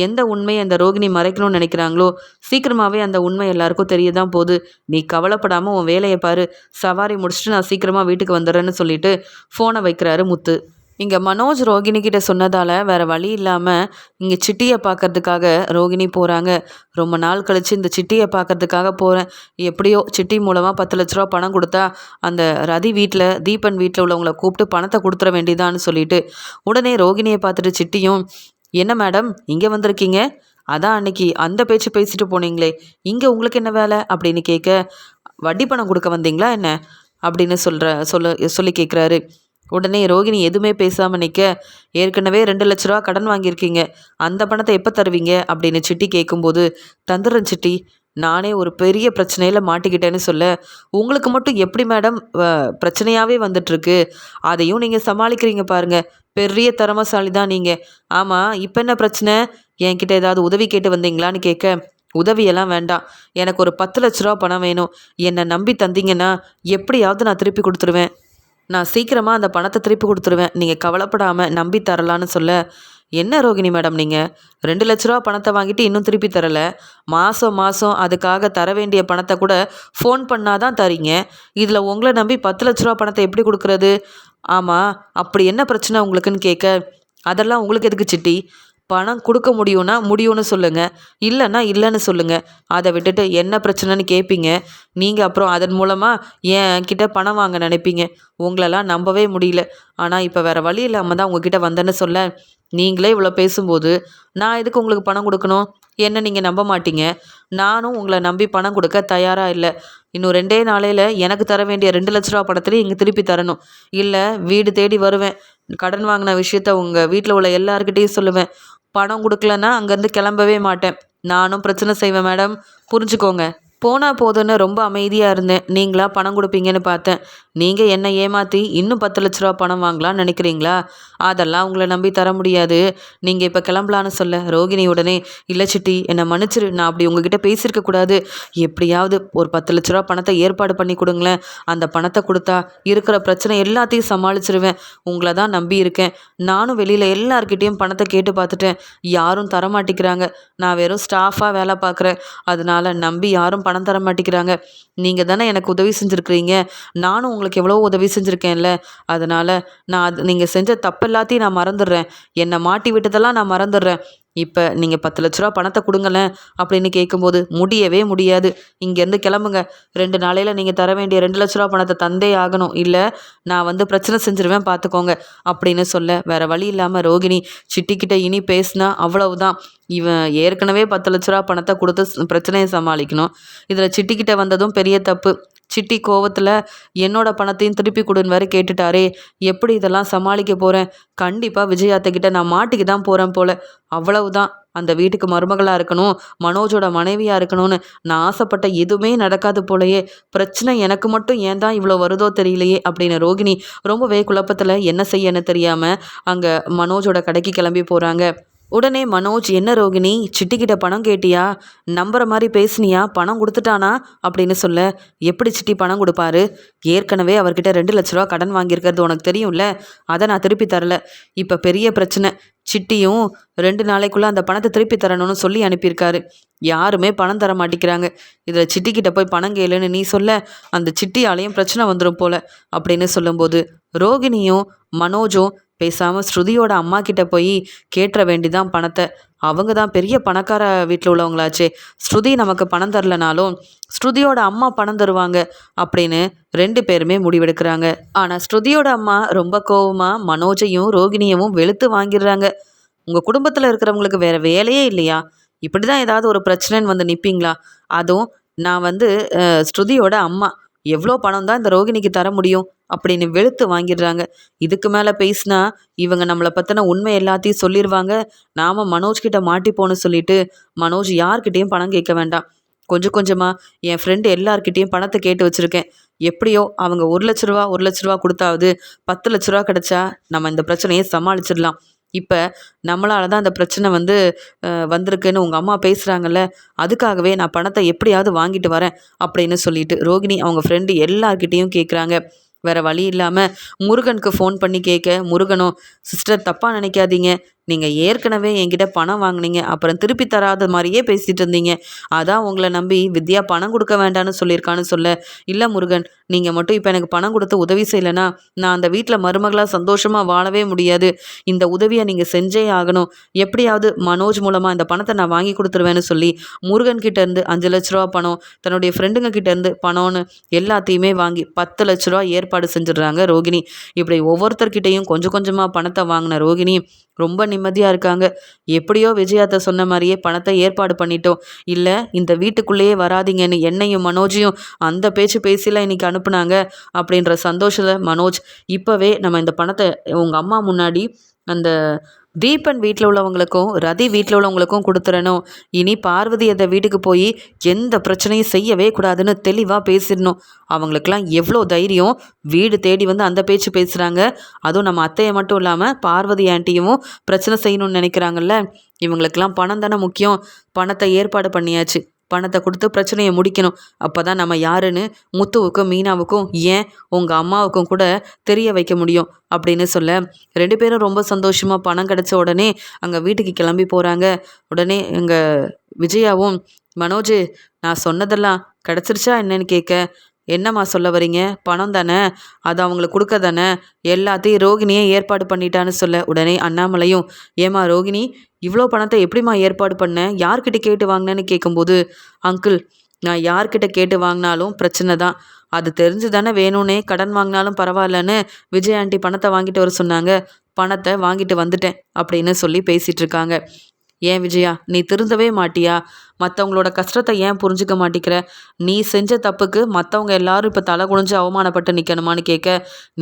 எந்த உண்மையை அந்த ரோகிணி மறைக்கணும்னு நினைக்கிறாங்களோ சீக்கிரமாகவே அந்த உண்மை எல்லாருக்கும் தெரிய தான் போகுது. நீ கவலைப்படாமல் உன் வேலையை பாரு, சவாரி முடிச்சுட்டு நான் சீக்கிரமாக வீட்டுக்கு வந்துடுறேன்னு சொல்லிட்டு ஃபோனை வைக்கிறாரு முத்து. இங்கே மனோஜ் ரோகிணி கிட்ட சொன்னதால் வேறு வழி இல்லாமல் இங்கே சிட்டியை பார்க்கறதுக்காக ரோகிணி போகிறாங்க. ரொம்ப நாள் கழித்து இந்த சிட்டியை பார்க்கறதுக்காக போகிறேன், எப்படியோ சிட்டி மூலமாக 10 லட்ச ரூபா பணம் கொடுத்தா அந்த ரதி வீட்டில், தீபன் வீட்டில் உள்ளவங்களை கூப்பிட்டு பணத்தை கொடுத்துட வேண்டியதான்னு சொல்லிட்டு உடனே ரோகிணியை பார்த்துட்டு சிட்டியும், என்ன மேடம் இங்கே வந்திருக்கீங்க? அதான் அன்னைக்கு அந்த பேச்சு பேசிட்டு போனீங்களே, இங்கே உங்களுக்கு என்ன வேலை அப்படின்னு கேட்க, வட்டி பணம் கொடுக்க வந்தீங்களா என்ன அப்படின்னு சொல்லி கேட்குறாரு. உடனே ரோகிணி எதுவுமே பேசாமல் நிற்க, ஏற்கனவே 2 லட்ச ரூபா கடன் வாங்கியிருக்கீங்க, அந்த பணத்தை எப்போ தருவீங்க அப்படின்னு சிட்டி கேட்கும்போது, தந்துடுறேன் சிட்டி, நானே ஒரு பெரிய பிரச்சனையில் மாட்டிக்கிட்டேன்னு சொல்ல, உங்களுக்கு மட்டும் எப்படி மேடம் பிரச்சனையாகவே வந்துட்டுருக்கு, அதையும் நீங்கள் சமாளிக்கிறீங்க பாருங்க, பெரிய திறமசாலி தான் நீங்கள். ஆமாம், இப்போ என்ன பிரச்சனை, என்கிட்ட ஏதாவது உதவி கேட்டு வந்தீங்களான்னு கேட்க, உதவியெல்லாம் வேண்டாம், எனக்கு ஒரு 10 லட்ச ரூபா பணம் வேணும், என்னை நம்பி தந்தீங்கன்னா எப்படியாவது நான் திருப்பி கொடுத்துருவேன், நான் சீக்கிரமாக அந்த பணத்தை திருப்பி கொடுத்துருவேன், நீங்கள் கவலைப்படாமல் நம்பி தரலான்னு சொல்ல, என்ன ரோகிணி மேடம் நீங்கள் 2 லட்ச ரூபா பணத்தை வாங்கிட்டு இன்னும் திருப்பி தரலை, மாதம் மாதம் அதுக்காக தர வேண்டிய பணத்தை கூட ஃபோன் பண்ணாதான் தரீங்க, இதில் உங்களை நம்பி 10 லட்ச ரூபா பணத்தை எப்படி கொடுக்குறது? ஆமாம், அப்படி என்ன பிரச்சனை உங்களுக்குன்னு கேட்க, அதெல்லாம் உங்களுக்கு எதுக்கு சிட்டி, பணம் கொடுக்க முடியும்னு சொல்லுங்கள், இல்லைன்னா இல்லைன்னு சொல்லுங்கள், அதை விட்டுட்டு என்ன பிரச்சனைன்னு கேட்பீங்க, நீங்கள் அப்புறம் அதன் மூலமாக என்கிட்ட பணம் வாங்க நினைப்பீங்க, உங்களெல்லாம் நம்பவே முடியல. ஆனால் இப்போ வேறு வழி இல்லாமல் தான் உங்ககிட்ட வந்தேன்னு சொல்ல, நீங்களே இவ்வளோ பேசும்போது நான் எதுக்கு உங்களுக்கு பணம் கொடுக்கணும், என்ன நீங்கள் நம்ப மாட்டீங்க, நானும் உங்களை நம்பி பணம் கொடுக்க தயாராக இல்லை, இன்னும் 2 நாளையில் எனக்கு தர வேண்டிய 2 லட்ச ரூபா பணத்துலேயும் இங்கே திருப்பி தரணும், இல்லை வீடு தேடி வருவேன், கடன் வாங்கின விஷயத்த உங்கள் வீட்டில் உள்ள எல்லாருக்கிட்டேயும் சொல்லுவேன், பணம் கொடுக்கலன்னா அங்கேருந்து கிளம்பவே மாட்டேன், நானும் பிரச்சனை செய்வேன் மேடம், புரிஞ்சுக்கோங்க. போனால் போதுன்னு ரொம்ப அமைதியாக இருந்தேன், நீங்களா பணம் கொடுப்பீங்கன்னு பார்த்தேன், நீங்கள் என்னை ஏமாற்றி இன்னும் 10 லட்ச ரூபா பணம் வாங்கலான்னு நினைக்கிறீங்களா? அதெல்லாம் உங்களை நம்பி தர முடியாது, நீங்கள் இப்போ கிளம்பலான்னு சொல்ல, ரோகிணி உடனே, இல்லை சிட்டி என்னை மன்னிச்சிரு, நான் அப்படி உங்ககிட்ட பேசியிருக்கக்கூடாது, எப்படியாவது ஒரு 10 லட்ச ரூபா பணத்தை ஏற்பாடு பண்ணி கொடுங்களேன், அந்த பணத்தை கொடுத்தா இருக்கிற பிரச்சனை எல்லாத்தையும் சமாளிச்சிருவேன், உங்களை தான் நம்பி இருக்கேன், நானும் வெளியில் எல்லார்கிட்டேயும் பணத்தை கேட்டு பார்த்துட்டேன், யாரும் தரமாட்டிக்கிறாங்க, நான் வெறும் ஸ்டாஃபாக வேலை பார்க்குறேன், அதனால் நம்பி யாரும் பணம் தர மாட்டேங்கிறாங்க, நீங்கள் தானே எனக்கு உதவி செஞ்சுருக்கிறீங்க, நானும் உங்களுக்கு எவ்வளோ உதவி செஞ்சுருக்கேன்ல, அதனால் நான் நீங்கள் செஞ்ச தப்பு எல்லாத்தையும் நான் மறந்துடுறேன், என்னை மாட்டி விட்டதெல்லாம் நான் மறந்துடுறேன், இப்போ நீங்கள் 10 லட்ச ரூபா பணத்தை கொடுங்களேன் அப்படின்னு கேட்கும்போது, முடியவே முடியாது, இங்கேருந்து கிளம்புங்க, 2 நாளையில் நீங்கள் தர வேண்டிய 2 லட்ச ரூபா பணத்தை தந்தே ஆகணும், இல்லை நான் வந்து பிரச்சனை செஞ்சுருவேன் பார்த்துக்கோங்க அப்படின்னு சொல்ல, வேறு வழி இல்லாமல் ரோகிணி சிட்டிக்கிட்ட இனி பேசினா அவ்வளவுதான், இவன் ஏற்கனவே 10 லட்ச ரூபா பணத்தை கொடுத்து பிரச்சனையை சமாளிக்கணும், இதில் சிட்டிக்கிட்ட வந்ததும் பெரிய தப்பு, சிட்டி கோவத்தில் என்னோட பணத்தையும் திருப்பி கொடுன்னு வேறு கேட்டுட்டாரே, எப்படி இதெல்லாம் சமாளிக்க போகிறேன், கண்டிப்பாக விஜயாத்தக்கிட்ட நான் மாட்டிக்கு தான் போகிறேன் போல், அவ்வளவுதான், அந்த வீட்டுக்கு மருமகளாக இருக்கணும், மனோஜோட மனைவியாக இருக்கணும்னு நான் ஆசைப்பட்ட எதுவுமே நடக்காது போலையே, பிரச்சனை எனக்கு மட்டும் ஏன் தான் இவ்வளோ வருதோ தெரியலையே அப்படின்னு ரோகிணி ரொம்பவே குழப்பத்தில் என்ன செய்யன்னு தெரியாமல் அங்கே மனோஜோட கடைக்கு கிளம்பி போகிறாங்க. உடனே மனோஜ், என்ன ரோகிணி, சிட்டிக்கிட்ட பணம் கேட்டியா? நம்புற மாதிரி பேசுனியா? பணம் கொடுத்துட்டானா அப்படின்னு சொல்ல, எப்படி சிட்டி பணம் கொடுப்பாரு? ஏற்கனவே அவர்கிட்ட 2 லட்ச ரூபா கடன் வாங்கியிருக்கிறது உனக்கு தெரியும்ல, அதை நான் திருப்பி தரல. இப்போ பெரிய பிரச்சனை. சிட்டியும் 2 நாளைக்குள்ளே அந்த பணத்தை திருப்பி தரணும்னு சொல்லி அனுப்பியிருக்காரு. யாருமே பணம் தர மாட்டேங்கிறாங்க. இதில் சிட்டிக்கிட்ட போய் பணம் கேளுன்னு நீ சொல்ல, அந்த சிட்டியாலையும் பிரச்சனை வந்துடும் போல அப்படின்னு சொல்லும்போது, ரோகிணியும் மனோஜும் பேசாமல் ஸ்ருதியோட அம்மா கிட்ட போய் கேட்டுற வேண்டிதான் பணத்தை. அவங்க தான் பெரிய பணக்கார வீட்டில் உள்ளவங்களாச்சே. ஸ்ருதி நமக்கு பணம் தரலனாலும் ஸ்ருதியோட அம்மா பணம் தருவாங்க அப்படின்னு 2 பேருமே முடிவெடுக்கிறாங்க. ஆனால் ஸ்ருதியோட அம்மா ரொம்ப கோவமாக மனோஜையும் ரோகிணியவும் வெளுத்து வாங்கிடுறாங்க. உங்கள் குடும்பத்தில் இருக்கிறவங்களுக்கு வேற வேலையே இல்லையா? இப்படி தான் ஏதாவது ஒரு பிரச்சனைன்னு வந்து நிற்பீங்களா? அதுவும் நான் வந்து ஸ்ருதியோட அம்மா, எவ்வளோ பணம் தான் இந்த ரோகிணிக்கு தர முடியும் அப்படின்னு வெளுத்து வாங்கிடுறாங்க. இதுக்கு மேலே பேசினா இவங்க நம்மளை பற்றின உண்மை எல்லாத்தையும் சொல்லிடுவாங்க. நாம் மனோஜ்கிட்ட மாட்டிப்போன்னு சொல்லிட்டு மனோஜ் யார்கிட்டேயும் பணம் கேட்க வேண்டாம். கொஞ்சம் கொஞ்சமாக என் ஃப்ரெண்டு எல்லார்கிட்டேயும் பணத்தை கேட்டு வச்சுருக்கேன். எப்படியோ அவங்க 1 லட்ச ரூபா 1 லட்ச ரூபா கொடுத்தாவது 10 லட்ச ரூபா கிடச்சா நம்ம இந்த பிரச்சனையை சமாளிச்சிடலாம். இப்போ நம்மளால தான் அந்த பிரச்சனை வந்து வந்திருக்குன்னு உங்கள் அம்மா பேசுகிறாங்கல்ல, அதுக்காகவே நான் பணத்தை எப்படியாவது வாங்கிட்டு வரேன் அப்படின்னு சொல்லிட்டு ரோகிணி அவங்க ஃப்ரெண்டு எல்லார்கிட்டேயும் கேட்குறாங்க. வேறு வழி இல்லாமல் முருகனுக்கு ஃபோன் பண்ணி கேட்க, முருகனும், சிஸ்டர் தப்பாக நினைக்காதீங்க, நீங்கள் ஏற்கனவே என்கிட்ட பணம் வாங்கினீங்க, அப்புறம் திருப்பி தராத மாதிரியே பேசிகிட்டு இருந்தீங்க, அதான் உங்களை நம்பி வித்யா பணம் கொடுக்க வேண்டான்னு சொல்லியிருக்கான்னு சொல்ல, இல்லை முருகன், நீங்கள் மட்டும் இப்போ எனக்கு பணம் கொடுத்து உதவி செய்யலைன்னா நான் அந்த வீட்டில் மருமகளாக சந்தோஷமாக வாழவே முடியாது. இந்த உதவியை நீங்கள் செஞ்சே ஆகணும். எப்படியாவது மனோஜ் மூலமாக இந்த பணத்தை நான் வாங்கி கொடுத்துருவேன்னு சொல்லி முருகன் கிட்டேருந்து 5 லட்ச ரூபா பணம், தன்னுடைய ஃப்ரெண்டுங்க கிட்டேருந்து பணம்னு எல்லாத்தையுமே வாங்கி 10 லட்ச ரூபா ஏற்பாடு செஞ்சிடுறாங்க ரோகிணி. இப்படி ஒவ்வொருத்தர்கிட்டையும் கொஞ்சம் கொஞ்சமாக பணத்தை வாங்கின ரோகிணி ரொம்ப நிம்மதியாக இருக்காங்க. எப்படியோ விஜயாத்த சொன்ன மாதிரியே பணத்தை ஏற்பாடு பண்ணிட்டோம். இல்லை இந்த வீட்டுக்குள்ளேயே வராதிங்கன்னு என்னையும் மனோஜையும் அந்த பேச்சு பேசிலாம் இன்னைக்கு அனுப்புனாங்க அப்படின்ற சந்தோஷத்தில் மனோஜ், இப்போவே நம்ம இந்த பணத்தை உங்கள் அம்மா முன்னாடி அந்த தீபன் வீட்டில் உள்ளவங்களுக்கும் ரதி வீட்டில் உள்ளவங்களுக்கும் கொடுத்துடணும். இனி பார்வதி அந்த வீட்டுக்கு போய் எந்த பிரச்சனையும் செய்யவே கூடாதுன்னு தெளிவாக பேசிடணும். அவங்களுக்கெல்லாம் எவ்வளோ தைரியம், வீடு தேடி வந்து அந்த பேச்சு பேசுகிறாங்க. அதுவும் நம்ம அத்தையை மட்டும் இல்லாமல் பார்வதி ஆண்டியும் பிரச்சனை செய்யணும்னு நினைக்கிறாங்கல்ல. இவங்களுக்கெல்லாம் பணம் தானே முக்கியம். பணத்தை ஏற்பாடு பண்ணியாச்சு. பணத்தை கொடுத்து பிரச்சனையை முடிக்கணும். அப்போ தான் நம்ம யாருன்னு முத்துவுக்கும் மீனாவுக்கும், ஏன் உங்கள் அம்மாவுக்கும் கூட தெரிய வைக்க முடியும் அப்படின்னு சொல்ல, 2 பேரும் ரொம்ப சந்தோஷமாக பணம் கிடச்ச உடனே அங்கே வீட்டுக்கு கிளம்பி போகிறாங்க. உடனே எங்கள் விஜயாவும், மனோஜ், நான் சொன்னதெல்லாம் கிடச்சிருச்சா என்னன்னு கேட்க, என்னம்மா சொல்ல வரீங்க? பணம் தானே, அது அவங்களுக்கு கொடுக்க தானே, எல்லாத்தையும் ரோகிணியே ஏற்பாடு பண்ணிட்டான்னு சொல்ல, உடனே அண்ணாமலையும், ஏம்மா ரோகிணி, இவ்வளோ பணத்தை எப்படிம்மா ஏற்பாடு பண்ண, யார்கிட்ட கேட்டு வாங்கினேன்னு கேட்கும்போது, அங்கிள், நான் யார்கிட்ட கேட்டு வாங்கினாலும் பிரச்சனை தான், அது தெரிஞ்சு தானே வேணும்னே கடன் வாங்கினாலும் பரவாயில்லன்னு விஜய் ஆண்டி பணத்தை வாங்கிட்டு வர சொன்னாங்க, பணத்தை வாங்கிட்டு வந்துட்டேன் அப்படின்னு சொல்லி பேசிகிட்டு இருக்காங்க. ஏன் விஜயா, நீ திருந்தவே மாட்டியா? மற்றவங்களோட கஷ்டத்தை ஏன் புரிஞ்சுக்க மாட்டேங்கிற? நீ செஞ்ச தப்புக்கு மற்றவங்க எல்லாரும் இப்போ தலை குனிஞ்சு அவமானப்பட்டு நிற்கணுமான்னு கேட்க,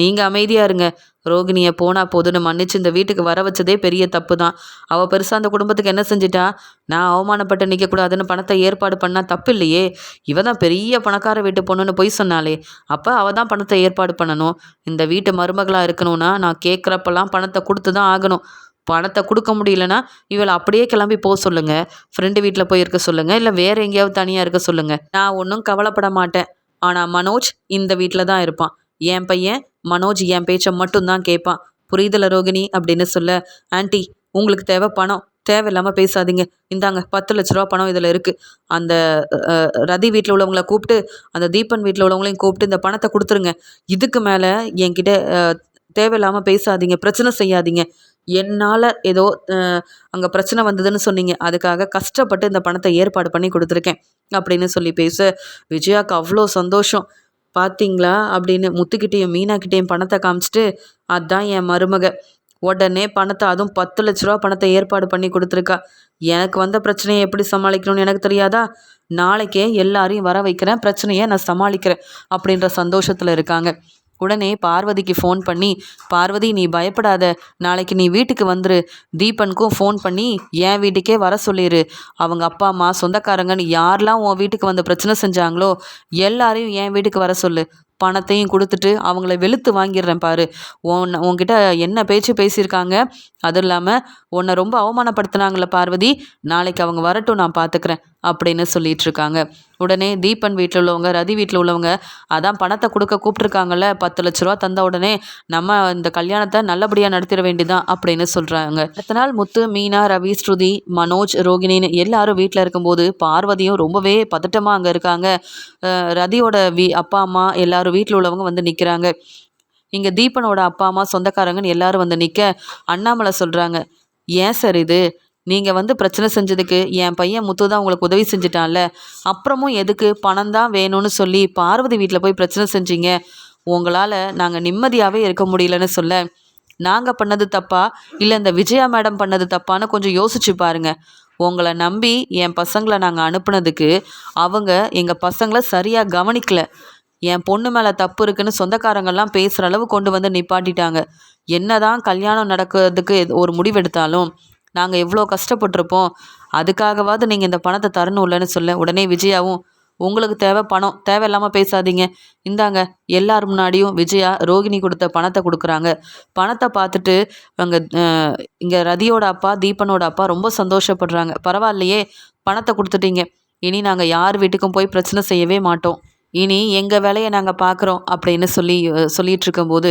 நீங்கள் அமைதியாக இருங்க, ரோகிணியை போனால் போதுன்னு மன்னிச்சு இந்த வீட்டுக்கு வர வச்சதே பெரிய தப்பு தான். அவள் பெருசாக அந்த குடும்பத்துக்கு என்ன செஞ்சிட்டா? நான் அவமானப்பட்டு நிற்கக்கூடாதுன்னு பணத்தை ஏற்பாடு பண்ணால் தப்பு இல்லையே. இவ தான் பெரிய பணக்கார வீட்டு பொண்ணுன்னு பொய் சொன்னாலே, அப்போ அவள் தான் பணத்தை ஏற்பாடு பண்ணணும். இந்த வீட்டு மருமகளாக இருக்கணும்னா நான் கேட்குறப்பெல்லாம் பணத்தை கொடுத்து தான் ஆகணும். பணத்தை கொடுக்க முடியலன்னா இவளை அப்படியே கிளம்பி போக சொல்லுங்கள், ஃப்ரெண்டு வீட்டில் போய் இருக்க சொல்லுங்கள், இல்லை வேறு எங்கேயாவது தனியாக இருக்க சொல்லுங்கள், நான் ஒன்றும் கவலைப்பட மாட்டேன். ஆனால் மனோஜ் இந்த வீட்டில் தான் இருப்பான். என் பையன் மனோஜ் என் பேச்சை மட்டும்தான் கேட்பான். புரியுதல ரோகிணி அப்படின்னு சொல்ல, ஆண்டி, உங்களுக்கு தேவை பணம், தேவையில்லாமல் பேசாதீங்க, இந்தாங்க 10 லட்ச ரூபா பணம் இதில் இருக்குது. அந்த ரதி வீட்டில் உள்ளவங்களை கூப்பிட்டு அந்த தீபன் வீட்டில் உள்ளவங்களையும் கூப்பிட்டு இந்த பணத்தை கொடுத்துருங்க. இதுக்கு மேலே என்கிட்ட தேவையில்லாமல் பேசாதீங்க, பிரச்சனை செய்யாதீங்க. என்னால் ஏதோ அங்கே பிரச்சனை வந்ததுன்னு சொன்னீங்க, அதுக்காக கஷ்டப்பட்டு இந்த பணத்தை ஏற்பாடு பண்ணி கொடுத்துருக்கேன் அப்படின்னு சொல்லி பேச, விஜயாவுக்கு அவ்வளோ சந்தோஷம். பார்த்தீங்களா அப்படின்னு முத்துக்கிட்டேயும் மீனாக்கிட்டேயும் பணத்தை காமிச்சிட்டு, அதான் என் மருமக, உடனே பணத்தை, அதுவும் 10 லட்ச ரூபா பணத்தை ஏற்பாடு பண்ணி கொடுத்துருக்கா. எனக்கு வந்த பிரச்சனையை எப்படி சமாளிக்கணும்னு எனக்கு தெரியாதா? நாளைக்கே எல்லாரையும் வர வைக்கிறேன், பிரச்சனையை நான் சமாளிக்கிறேன் அப்படின்ற சந்தோஷத்தில் இருக்காங்க. உடனே பார்வதிக்கு ஃபோன் பண்ணி, பார்வதி நீ பயப்படாத, நாளைக்கு நீ வீட்டுக்கு வந்துரு, தீபனுக்கும் ஃபோன் பண்ணி என் வீட்டுக்கே வர சொல்லிடு, அவங்க அப்பா அம்மா சொந்தக்காரங்கன்னு யாரெல்லாம் உன் வீட்டுக்கு வந்து பிரச்சனை செஞ்சாங்களோ எல்லாரையும் என் வீட்டுக்கு வர சொல்லு, பணத்தையும் கொடுத்துட்டு அவங்கள வெளுத்து வாங்கிடுறேன் பாரு. உன்கிட்ட என்ன பேச்சு பேசியிருக்காங்க, அதுவும் இல்லாமல் உன்னை ரொம்ப அவமானப்படுத்தினாங்கள பார்வதி, நாளைக்கு அவங்க வரட்டும், நான் பார்த்துக்கிறேன் அப்படின்னு சொல்லிட்டு இருக்காங்க. உடனே தீபன் வீட்டில் உள்ளவங்க, ரதி வீட்டில் உள்ளவங்க, அதான் பணத்தை கொடுக்க கூப்பிட்ருக்காங்கல்ல, 10 லட்ச ரூபா தந்த உடனே நம்ம இந்த கல்யாணத்தை நல்லபடியாக நடத்திட வேண்டியதான் அப்படின்னு சொல்கிறாங்க. அடுத்த நாள் முத்து, மீனா, ரவி, ஸ்ருதி, மனோஜ், ரோகிணின்னு எல்லாரும் வீட்டில் இருக்கும்போது பார்வதியும் ரொம்பவே பதட்டமாக அங்கே இருக்காங்க. ரதியோட அப்பா அம்மா எல்லாரும் வீட்டில் உள்ளவங்க வந்து நிற்கிறாங்க. இங்கே தீபனோட அப்பா அம்மா சொந்தக்காரங்கன்னு எல்லாரும் வந்து நிற்க அண்ணாமலை சொல்கிறாங்க, ஏன் சார் இது, நீங்கள் வந்து பிரச்சனை செஞ்சதுக்கு என் பையன் முத்து தான் உங்களுக்கு உதவி செஞ்சிட்டான்ல, அப்புறமும் எதுக்கு பணம் தான் வேணும்னு சொல்லி பார்வதி வீட்டில் போய் பிரச்சனை செஞ்சீங்க? உங்களால் நாங்கள் நிம்மதியாகவே இருக்க முடியலன்னு சொல்ல, நாங்கள் பண்ணது தப்பா இல்லை இந்த விஜயா மேடம் பண்ணது தப்பான்னு கொஞ்சம் யோசிச்சு பாருங்கள். உங்களை நம்பி என் பசங்களை நாங்கள் அனுப்புனதுக்கு அவங்க எங்கள் பசங்களை சரியாக கவனிக்கல. என் பொண்ணு மேலே தப்பு இருக்குன்னு சொந்தக்காரங்கள்லாம் பேசுகிற அளவு கொண்டு வந்து நிப்பாட்டிட்டாங்க. என்னதான் கல்யாணம் நடக்கிறதுக்கு ஒரு முடிவெடுத்தாலும் நாங்கள் எவ்வளோ கஷ்டப்பட்டிருப்போம், அதுக்காகவாவது நீங்கள் இந்த பணத்தை தரணும்லன்னு சொல்ல, உடனே விஜயாவும், உங்களுக்கு தேவை பணம், தேவையில்லாமல் பேசாதீங்க, இந்தாங்க. எல்லார் முன்னாடியும் விஜயா ரோகிணி கொடுத்த பணத்தை கொடுக்குறாங்க. பணத்தை பார்த்துட்டு அங்கே இங்கே ரதியோட அப்பா, தீபனோட அப்பா ரொம்ப சந்தோஷப்படுறாங்க. பரவாயில்லையே, பணத்தை கொடுத்துட்டீங்க, இனி நாங்கள் யார் வீட்டுக்கும் போய் பிரச்சனை செய்யவே மாட்டோம், இனி எங்கள் வேலையை நாங்கள் பார்க்குறோம் அப்படின்னு சொல்லிட்டு இருக்கும்போது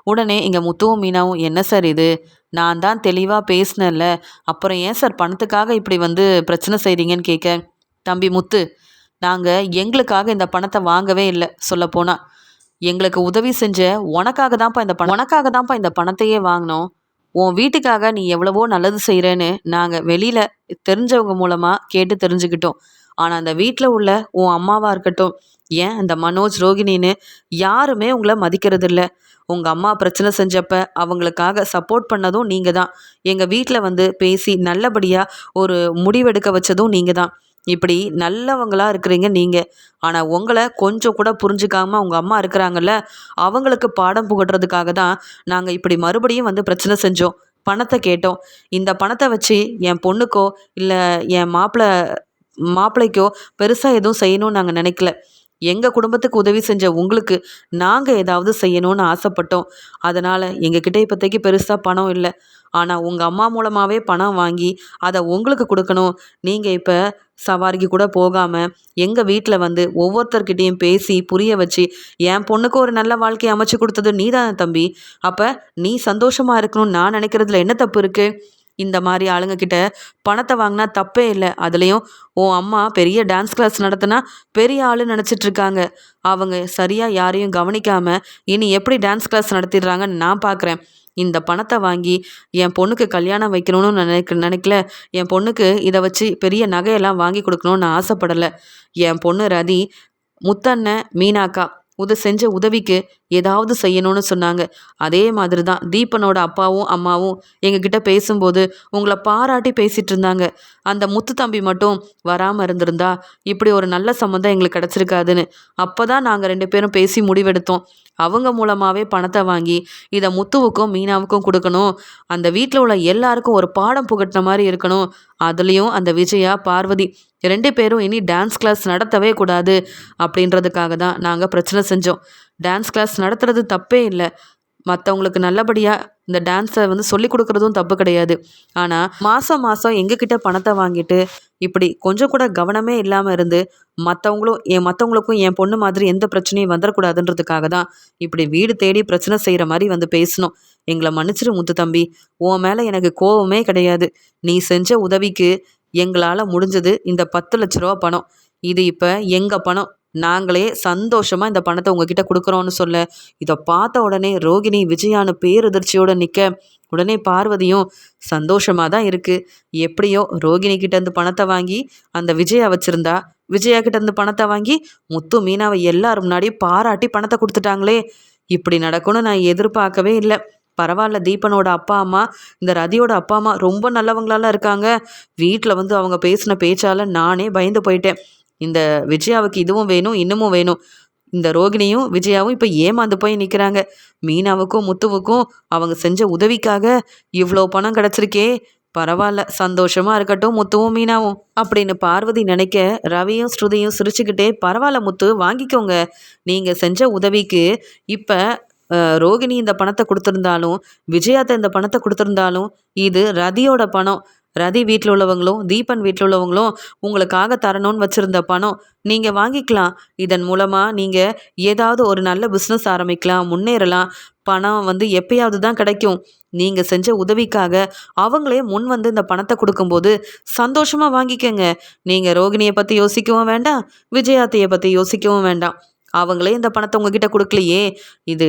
உடனே இங்கே முத்துவும் மீனாவும், என்ன சார் இது, நான் தான் தெளிவாக பேசினேன்ல, அப்புறம் ஏன் சார் பணத்துக்காக இப்படி வந்து பிரச்சனை செய்கிறீங்கன்னு கேட்க, தம்பி முத்து, நாங்கள் எங்களுக்காக இந்த பணத்தை வாங்கவே இல்லை. சொல்லப்போனால் எங்களுக்கு உதவி செஞ்ச உனக்காக தான்ப்பா இந்த பணத்தையே வாங்கினோம். உன் வீட்டுக்காக நீ எவ்வளவோ நல்லது செய்கிறேன்னு நாங்கள் வெளியில் தெரிஞ்சவங்க மூலமாக கேட்டு தெரிஞ்சுக்கிட்டோம். ஆனால் அந்த வீட்டில் உள்ள உன் அம்மாவாக இருக்கட்டும், ஏன் அந்த மனோஜ், ரோகிணின்னு யாருமே உங்களை மதிக்கிறது இல்லை. உங்கள் அம்மா பிரச்சனை செஞ்சப்ப அவங்களுக்காக சப்போர்ட் பண்ணதும் நீங்கள் தான். எங்கள் வீட்டில் வந்து பேசி நல்லபடியாக ஒரு முடிவெடுக்க வச்சதும் நீங்கள் தான். இப்படி நல்லவங்களாக இருக்கிறீங்க நீங்கள். ஆனால் உங்களை கொஞ்சம் கூட புரிஞ்சுக்காமல் உங்கள் அம்மா இருக்கிறாங்கல்ல, அவங்களுக்கு பாடம் புகட்டுறதுக்காக தான் நாங்கள் இப்படி மறுபடியும் வந்து பிரச்சனை செஞ்சோம், பணத்தை கேட்டோம். இந்த பணத்தை வச்சு என் பொண்ணுக்கோ இல்லை என் மாப்பிள்ளைக்கோ பெருசாக எதுவும் செய்யணும்னு நாங்கள் நினைக்கல. எங்கள் குடும்பத்துக்கு உதவி செஞ்ச உங்களுக்கு நாங்கள் ஏதாவது செய்யணும்னு ஆசைப்பட்டோம். அதனால் எங்ககிட்ட இப்போதைக்கு பெருசாக பணம் இல்லை. ஆனால் உங்கள் அம்மா மூலமாகவே பணம் வாங்கி அதை உங்களுக்கு கொடுக்கணும். நீங்கள் இப்போ சவாரிக்கு கூட போகாமல் எங்கள் வீட்டில் வந்து ஒவ்வொருத்தர்கிட்டையும் பேசி புரிய வச்சு என் பொண்ணுக்கு ஒரு நல்ல வாழ்க்கையை அமைச்சு கொடுத்தது நீ தானே தம்பி. அப்போ நீ சந்தோஷமாக இருக்கணும்னு நான் நினைக்கிறதுல என்ன தப்பு இருக்குது? இந்த மாதிரி ஆளுங்கக்கிட்ட பணத்தை வாங்கினா தப்பே இல்லை. அதுலேயும் உன் அம்மா பெரிய டான்ஸ் கிளாஸ் நடத்தினா பெரிய ஆளுன்னு நினச்சிட்ருக்காங்க. அவங்க சரியாக யாரையும் கவனிக்காமல் இனி எப்படி டான்ஸ் கிளாஸ் நடத்திடுறாங்கன்னு நான் பார்க்குறேன். இந்த பணத்தை வாங்கி என் பொண்ணுக்கு கல்யாணம் வைக்கணும்னு நினைக்கல. என் பொண்ணுக்கு இதை வச்சு பெரிய நகையெல்லாம் வாங்கி கொடுக்கணும்னு நான் ஆசைப்படலை. என் பொண்ணு ரதி, முத்தண்ணன், மீனாக்கா செஞ்ச உதவிக்கு ஏதாவது செய்யணும்னு சொன்னாங்க. அதே மாதிரி தான் தீபனோட அப்பாவும் அம்மாவும் எங்ககிட்ட பேசும்போது உங்களை பாராட்டி பேசிகிட்டு இருந்தாங்க. அந்த முத்து தம்பி மட்டும் வராமல் இருந்திருந்தா இப்படி ஒரு நல்ல சம்மந்தம் எங்களுக்கு கிடச்சிருக்காதுன்னு. அப்போ தான் நாங்கள் 2 பேரும் பேசி முடிவெடுத்தோம். அவங்க மூலமாகவே பணத்தை வாங்கி இதை முத்துவுக்கும் மீனாவுக்கும் கொடுக்கணும். அந்த வீட்டில் உள்ள எல்லாருக்கும் ஒரு பாடம் புகட்டின மாதிரி இருக்கணும். அதுலேயும் அந்த விஜயா, பார்வதி 2 பேரும் இனி டான்ஸ் கிளாஸ் நடத்தவே கூடாது அப்படின்றதுக்காக தான் நாங்கள் பிரச்சனை செஞ்சோம். டான்ஸ் கிளாஸ் நடத்துறது தப்பே இல்லை. மற்றவங்களுக்கு நல்லபடியாக இந்த டான்ஸை வந்து சொல்லி கொடுக்குறதும் தப்பு கிடையாது. ஆனால் மாதம் எங்ககிட்ட பணத்தை வாங்கிட்டு இப்படி கொஞ்சம் கூட கவனமே இல்லாமல் இருந்து மற்றவங்களுக்கும் என் பொண்ணு மாதிரி எந்த பிரச்சனையும் வந்துடக்கூடாதுன்றதுக்காக தான் இப்படி வீடு தேடி பிரச்சனை செய்கிற மாதிரி வந்து பேசணும். எங்களை மன்னிச்சிரு முத்து தம்பி, உன் மேலே எனக்கு கோவமே கிடையாது. நீ செஞ்ச உதவிக்கு எங்களால் முடிஞ்சது இந்த 10 லட்ச ரூபா பணம். இது இப்போ எங்கள் பணம். நாங்களே சந்தோஷமாக இந்த பணத்தை உங்ககிட்ட கொடுக்குறோன்னு சொல்ல, இதை பார்த்த உடனே ரோகிணி, விஜயானு பேரதிர்ச்சியோடு நிற்க, உடனே பார்வதியும் சந்தோஷமாக தான் இருக்குது. எப்படியோ ரோகிணி கிட்டேருந்து பணத்தை வாங்கி அந்த விஜயா வச்சுருந்தா, விஜயா கிட்டேருந்து பணத்தை வாங்கி முத்து, மீனாவை எல்லாரும் முன்னாடி பாராட்டி பணத்தை கொடுத்துட்டாங்களே. இப்படி நடக்கும்னு நான் எதிர்பார்க்கவே இல்லை. பரவாயில்ல, தீபனோட அப்பா அம்மா, இந்த ரதியோட அப்பா அம்மா ரொம்ப நல்லவங்களாலாம் இருக்காங்க. வீட்டில் வந்து அவங்க பேசின பேச்சால் நானே பயந்து போயிட்டேன். இந்த விஜயாவுக்கு இதுவும் வேணும், இன்னமும் வேணும். இந்த ரோகிணியும் விஜயாவும் இப்போ ஏமாந்து போய் நிற்கிறாங்க. மீனாவுக்கும் முத்துவுக்கும் அவங்க செஞ்ச உதவிக்காக இவ்வளோ பணம் கிடச்சிருக்கே, பரவாயில்ல, சந்தோஷமா இருக்கட்டும் முத்துவும் மீனாவும் அப்படின்னு பார்வதி நினைக்க, ரவியும் ஸ்ருதியும் சிரிச்சுக்கிட்டே, பரவாயில்ல முத்து, வாங்கிக்கோங்க. நீங்க செஞ்ச உதவிக்கு இப்ப ரோகிணி இந்த பணத்தை கொடுத்துருந்தாலும், விஜயாத்த இந்த பணத்தை கொடுத்துருந்தாலும், இது ரதியோட பணம். ரதி வீட்டில் உள்ளவங்களும் தீபன் வீட்டில் உள்ளவங்களும் உங்களுக்காக தரணும்னு வச்சுருந்த பணம். நீங்கள் வாங்கிக்கலாம். இதன் மூலமாக நீங்கள் ஏதாவது ஒரு நல்ல பிஸ்னஸ் ஆரம்பிக்கலாம், முன்னேறலாம். பணம் எப்பயாவது தான் கிடைக்கும். நீங்கள் செஞ்ச உதவிக்காக அவங்களே முன் இந்த பணத்தை கொடுக்கும்போது சந்தோஷமாக வாங்கிக்கங்க. நீங்கள் ரோகிணியை பற்றி யோசிக்கவும் வேண்டாம், விஜயாத்தையை பற்றி யோசிக்கவும் வேண்டாம். அவங்களே இந்த பணத்தை உங்ககிட்ட கொடுக்கலையே, இது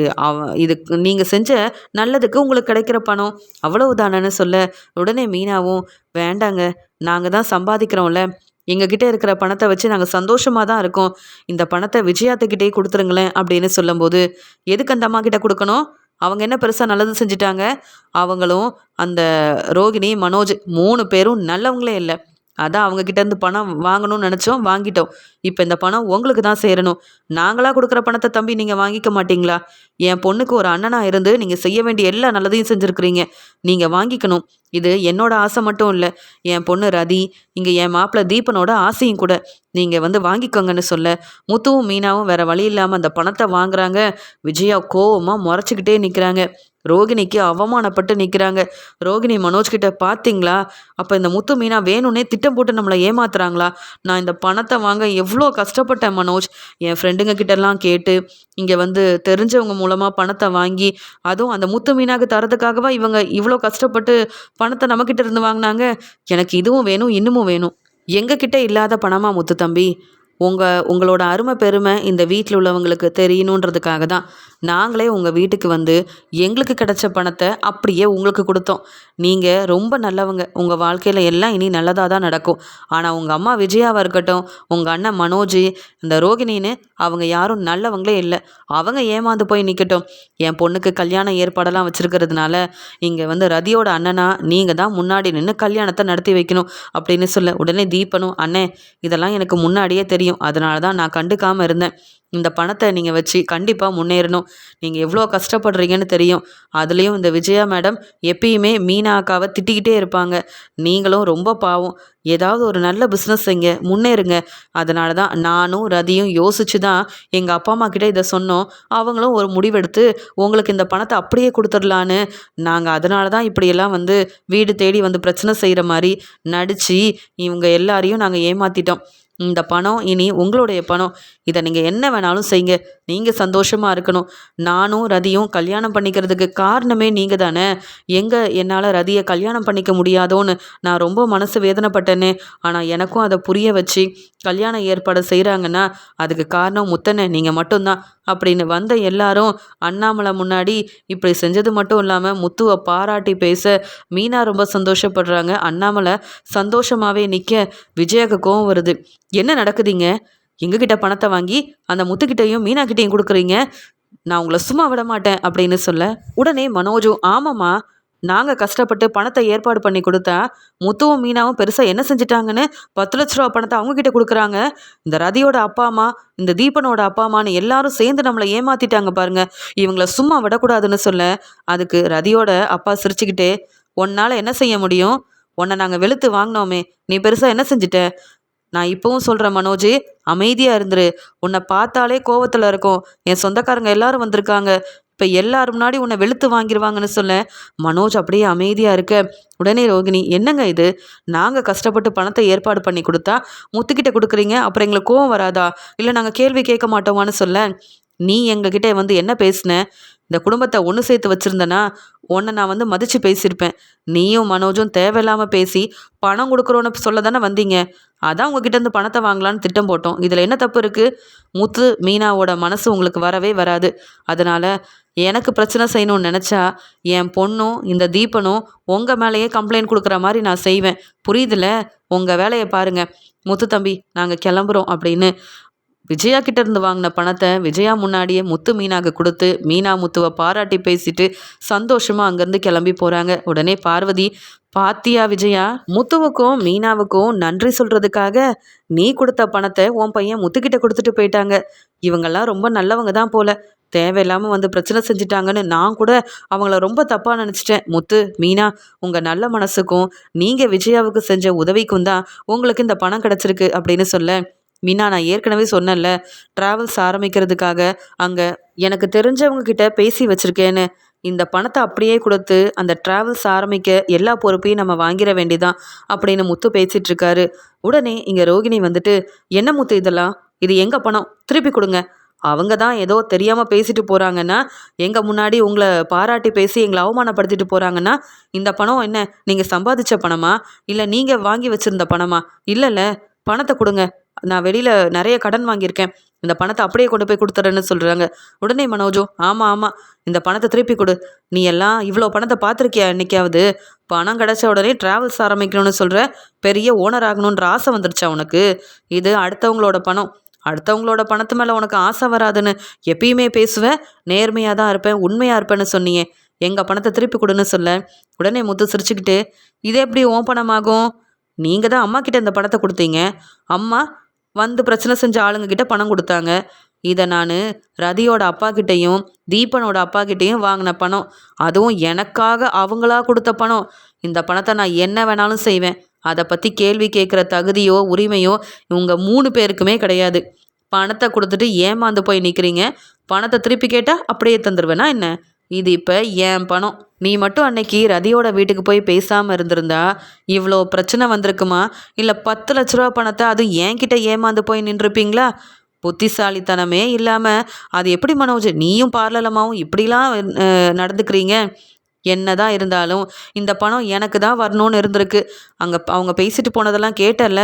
இது நீங்கள் செஞ்ச நல்லதுக்கு உங்களுக்கு கிடைக்கிற பணம், அவ்வளவுதானன்னு சொல்ல, உடனே மீனாவும், வேண்டாங்க, நாங்கள் தான் சம்பாதிக்கிறோம்ல, எங்ககிட்ட இருக்கிற பணத்தை வச்சு நாங்கள் சந்தோஷமாக தான் இருக்கோம். இந்த பணத்தை விஜயாத்துக்கிட்டே கொடுத்துருங்களேன் அப்படின்னு சொல்லும்போது, எதுக்கு அந்த அம்மா கிட்ட கொடுக்கணும்? அவங்க என்ன பெருசாக நல்லது செஞ்சுட்டாங்க? அவங்களும் அந்த ரோகிணி, மனோஜ் 3 பேரும் நல்லவங்களே இல்லை. அதான் அவங்கக்கிட்டேருந்து பணம் வாங்கணும்னு நினச்சோம், வாங்கிட்டோம். இப்போ இந்த பணம் உங்களுக்கு தான் சேரணும். நாங்களாக கொடுக்குற பணத்தை தம்பி நீங்கள் வாங்கிக்க மாட்டிங்களா? என் பொண்ணுக்கு ஒரு அண்ணனாக இருந்து நீங்கள் செய்ய வேண்டிய எல்லா நல்லதையும் செஞ்சுருக்குறீங்க. நீங்கள் வாங்கிக்கணும். இது என்னோட ஆசை மட்டும் இல்லை, என் பொண்ணு ரதி, இங்கே என் மாப்பிள்ளை தீபனோட ஆசையும் கூட. நீங்கள் வாங்கிக்கோங்கன்னு சொல்ல, முத்துவும் மீனாவும் வேற வழி இல்லாமல் அந்த பணத்தை வாங்குறாங்க. விஜயா கோவமாக முறைச்சிக்கிட்டே நிற்கிறாங்க. ரோகிணிக்கு அவமானப்பட்டு நிற்கிறாங்க. ரோகிணி மனோஜ்கிட்ட, பார்த்தீங்களா, அப்போ இந்த முத்து மீனா வேணும்னே திட்டம் போட்டு நம்மளை ஏமாத்துறாங்களா? நான் இந்த பணத்தை வாங்க எவ்வளோ கஷ்டப்பட்டேன் மனோஜ். என் ஃப்ரெண்டுங்க கிட்டலாம் கேட்டு இங்கே தெரிஞ்சவங்க மூலமாக பணத்தை வாங்கி, அதுவும் அந்த முத்து மீனாக்கு தரதுக்காகவா இவங்க இவ்வளோ கஷ்டப்பட்டு பணத்தை நம்மக்கிட்ட இருந்து வாங்கினாங்க. எனக்கு இதுவும் வேணும், இன்னமும் வேணும். எங்ககிட்ட இல்லாத பணமா முத்து தம்பி? உங்களோட அருமை பெருமை இந்த வீட்டில் உள்ளவங்களுக்கு தெரியணுன்றதுக்காக தான் நாங்களே உங்கள் வீட்டுக்கு எங்களுக்கு கிடைச்ச பணத்தை அப்படியே உங்களுக்கு கொடுத்தோம். நீங்கள் ரொம்ப நல்லவங்க. உங்கள் வாழ்க்கையில் எல்லாம் இனி நல்லதாக தான் நடக்கும். ஆனால் உங்கள் அம்மா விஜயாவாக இருக்கட்டும், உங்கள் அண்ணன் மனோஜ், இந்த ரோகிணின்னு அவங்க யாரும் நல்லவங்களே இல்லை. அவங்க ஏமாந்து போய் நிற்கட்டும். என் பொண்ணுக்கு கல்யாண ஏற்பாடெல்லாம் வச்சுருக்கிறதுனால இங்கே ரதியோட அண்ணனா நீங்கள் தான் முன்னாடி நின்று கல்யாணத்தை நடத்தி வைக்கணும் அப்படின்னு சொல்ல, உடனே தீபனும், அண்ணே இதெல்லாம் எனக்கு முன்னாடியே தெரியும், அதனால தான் நான் கண்டுக்காமல் இருந்தேன். இந்த பணத்தை நீங்கள் வச்சு கண்டிப்பாக முன்னேறணும். நீங்கள் எவ்வளோ கஷ்டப்படுறீங்கன்னு தெரியும். அதுலேயும் இந்த விஜயா மேடம் எப்பயுமே மீனா அக்காவை திட்டிக்கிட்டே இருப்பாங்க. நீங்களும் ரொம்ப பாவம். ஏதாவது ஒரு நல்ல பிஸ்னஸ் செய்ங்க, முன்னேறுங்க. அதனால தான் நானும் ரதியும் யோசிச்சு தான் எங்கள் அப்பா அம்மா கிட்டே இதை சொன்னோம். அவங்களும் ஒரு முடிவெடுத்து உங்களுக்கு இந்த பணத்தை அப்படியே கொடுத்துடலான்னு. நாங்கள் அதனால தான் இப்படியெல்லாம் வீடு தேடி பிரச்சனை செய்கிற மாதிரி நடித்து இவங்க எல்லாரையும் நாங்கள் ஏமாற்றிட்டோம். இந்த பணம் இனி உங்களுடைய பணம். இதை நீங்கள் என்ன வேணாலும் செய்யுங்க. நீங்கள் சந்தோஷமாக இருக்கணும். நானும் ரதியும் கல்யாணம் பண்ணிக்கிறதுக்கு காரணமே நீங்கள் தானே. என்னால் ரதியை கல்யாணம் பண்ணிக்க முடியாதோன்னு நான் ரொம்ப மனசு வேதனைப்பட்டேனே. ஆனால் எனக்கும் அதை புரிய வச்சு கல்யாண ஏற்பாடு செய்கிறாங்கன்னா அதுக்கு காரணம் முத்தனை நீங்கள் மட்டும்தான் அப்படின்னு எல்லாரும் அண்ணாமலை முன்னாடி இப்படி செஞ்சது மட்டும் இல்லாமல் முத்துவை பாராட்டி பேச மீனா ரொம்ப சந்தோஷப்படுறாங்க. அண்ணாமலை சந்தோஷமாகவே நிற்க விஜயாக்கு கோவம் வருது. என்ன நடக்குதுங்க? எங்ககிட்ட பணத்தை வாங்கி அந்த முத்துக்கிட்டையும் மீனாக்கிட்டையும் கொடுக்குறீங்க. நான் உங்களை சும்மா விட மாட்டேன் அப்படின்னு சொல்ல, உடனே மனோஜும், ஆமாம்மா, நாங்கள் கஷ்டப்பட்டு பணத்தை ஏற்பாடு பண்ணி கொடுத்தா முத்துவும் மீனாவும் பெருசாக என்ன செஞ்சிட்டாங்கன்னு 10 லட்ச ரூபா பணத்தை அவங்கக்கிட்ட கொடுக்குறாங்க. இந்த ரதியோட அப்பா அம்மா, இந்த தீபனோட அப்பா அம்மான்னு எல்லாரும் சேர்ந்து நம்மளை ஏமாற்றிட்டாங்க பாருங்க. இவங்கள சும்மா விடக்கூடாதுன்னு சொல்ல, அதுக்கு ரதியோட அப்பா சிரிச்சுக்கிட்டே, உன்னால் என்ன செய்ய முடியும்? உன்னை நாங்கள் வெளுத்து வாங்கினோமே, நீ பெருசாக என்ன செஞ்சிட்ட? நான் இப்போவும் சொல்கிறேன் மனோஜ், அமைதியாக இருந்துரு. உன்னை பார்த்தாலே கோவத்தில் இருக்கும். என் சொந்தக்காரங்க எல்லாரும் வந்திருக்காங்க. இப்போ எல்லாரும் முன்னாடி உன்னை வெளுத்து வாங்கிடுவாங்கன்னு சொல்ல, மனோஜ் அப்படியே அமைதியாக இருக்க, உடனே ரோகிணி, என்னங்க இது? நாங்கள் கஷ்டப்பட்டு பணத்தை ஏற்பாடு பண்ணி கொடுத்தா முத்துக்கிட்ட கொடுக்குறீங்க, அப்புறம் எங்களுக்கு கோவம் வராதா? இல்லை நாங்கள் கேள்வி கேட்க மாட்டோமான்னு சொல்ல, நீ எங்ககிட்ட என்ன பேசின? இந்த குடும்பத்தை ஒன்று சேர்த்து வச்சுருந்தனா உன்னை நான் மதித்து பேசியிருப்பேன். நீயும் மனோஜும் தேவையில்லாமல் பேசி பணம் கொடுக்குறோன்னு சொல்ல தானே வந்தீங்க. அதான் உங்ககிட்ட பணத்தை வாங்கலான்னு திட்டம் போட்டோம். இதில் என்ன தப்பு இருக்குது? முத்து மீனாவோட மனசு உங்களுக்கு வரவே வராது. அதனால் எனக்கு பிரச்சனை செய்யணும்னு நினச்சா என் பொண்ணும் இந்த தீபனும் உங்கள் மேலேயே கம்ப்ளைண்ட் கொடுக்குற மாதிரி நான் செய்வேன். புரியுதுல? உங்கள் வேலையை பாருங்கள். முத்து தம்பி, நாங்கள் கிளம்புறோம் அப்படின்னு விஜயா கிட்ட இருந்து வாங்கின பணத்தை விஜயா முன்னாடியே முத்து மீனாக்கு கொடுத்து மீனா முத்துவை பாராட்டி பேசிட்டு சந்தோஷமாக அங்கேருந்து கிளம்பி போகிறாங்க. உடனே பார்வதி, பாத்தியா விஜயா, முத்துவுக்கும் மீனாவுக்கும் நன்றி சொல்கிறதுக்காக நீ கொடுத்த பணத்தை உன் பையன் முத்துக்கிட்ட கொடுத்துட்டு போயிட்டாங்க. இவங்கெல்லாம் ரொம்ப நல்லவங்க தான் போல. தேவையில்லாமல் வந்து பிரச்சனை செஞ்சுட்டாங்கன்னு நான் கூட அவங்கள ரொம்ப தப்பாக நினச்சிட்டேன். முத்து, மீனா, உங்கள் நல்ல மனசுக்கும் நீங்கள் விஜயாவுக்கு செஞ்ச உதவிக்கும் தான் உங்களுக்கு இந்த பணம் கிடச்சிருக்கு அப்படின்னு சொல்ல, மீனா நான் ஏற்கனவே சொன்னேன்ல, ட்ராவல்ஸ் ஆரம்பிக்கிறதுக்காக அங்கே எனக்கு தெரிஞ்சவங்க கிட்ட பேசி வச்சுருக்கேன்னு. இந்த பணத்தை அப்படியே கொடுத்து அந்த ட்ராவல்ஸ் ஆரம்பிக்க எல்லா பொறுப்பையும் நம்ம வாங்கிட வேண்டிதான் அப்படின்னு முத்து பேசிகிட்டு இருக்காரு. உடனே இங்கே ரோகிணி வந்துட்டு, என்ன முத்து இதெல்லாம், இது எங்கள் பணம், திருப்பி கொடுங்க. அவங்க தான் ஏதோ தெரியாமல் பேசிட்டு போகிறாங்கன்னா, எங்கள் முன்னாடி உங்களை பாராட்டி பேசி எங்களை அவமானப்படுத்திட்டு போகிறாங்கன்னா, இந்த பணம் என்ன நீங்கள் சம்பாதிச்ச பணமா, இல்லை நீங்கள் வாங்கி வச்சுருந்த பணமா? இல்லைல்ல, பணத்தை கொடுங்க. நான் வெளியில் நிறைய கடன் வாங்கியிருக்கேன், இந்த பணத்தை அப்படியே கொண்டு போய் கொடுத்துட்றேன்னு சொல்கிறாங்க. உடனே மனோஜும், ஆமாம் ஆமாம், இந்த பணத்தை திருப்பி கொடு. நீ எல்லாம் இவ்வளோ பணத்தை பார்த்துருக்கியா என்னைக்காவது? பணம் கிடச்ச உடனே ட்ராவல்ஸ் ஆரம்பிக்கணும்னு சொல்கிற, பெரிய ஓனர் ஆகணுன்ற ஆசை வந்துருச்சா உனக்கு? இது அடுத்தவங்களோட பணம், அடுத்தவங்களோட பணத்து மேலே உனக்கு ஆசை வராதுன்னு எப்பயுமே பேசுவேன், நேர்மையாக தான் இருப்பேன், உண்மையாக இருப்பேன்னு சொன்னியே, எங்கள் பணத்தை திருப்பி கொடுன்னு சொல்ல, உடனே முத்து சிரிச்சுக்கிட்டு, இது எப்படி ஓன் பணமாகும்? நீங்கள் தான் அம்மா கிட்ட இந்த பணத்தை கொடுத்தீங்க, அம்மா வந்து பிரச்சனை செஞ்ச ஆளுங்க கிட்ட பணம் கொடுத்தாங்க. இதை நான் ரதியோட அப்பா கிட்டேயும் தீபனோட அப்பா கிட்டேயும் வாங்கின பணம், அதுவும் எனக்காக அவங்களா கொடுத்த பணம். இந்த பணத்தை நான் என்ன வேணாலும் செய்வேன், அதை பற்றி கேள்வி கேட்குற தகுதியோ உரிமையோ இவங்க 3 பேருக்குமே கிடையாது. பணத்தை கொடுத்துட்டு ஏமாந்து போய் நிற்கிறீங்க, பணத்தை திருப்பி கேட்டால் அப்படியே தந்துடுவேனா என்ன? இது இப்போ என் பணம். நீ மட்டும் அன்னைக்கு ரதியோட வீட்டுக்கு போய் பேசாமல் இருந்திருந்தா இவ்வளோ பிரச்சனை வந்திருக்குமா? இல்லை 10 லட்ச ரூபா பணத்தை அதுவும் என்கிட்ட ஏமாந்து போய் நின்றுருப்பீங்களா? புத்திசாலித்தனமே இல்லாமல் அது எப்படி மனோஜ், நீயும் பார்லலமாவும் இப்படிலாம் நடந்துக்கிறீங்க? என்னதான் இருந்தாலும் இந்த பணம் எனக்கு தான் வரணும்னு இருந்திருக்கு. அங்கே அவங்க பேசிட்டு போனதெல்லாம் கேட்டல,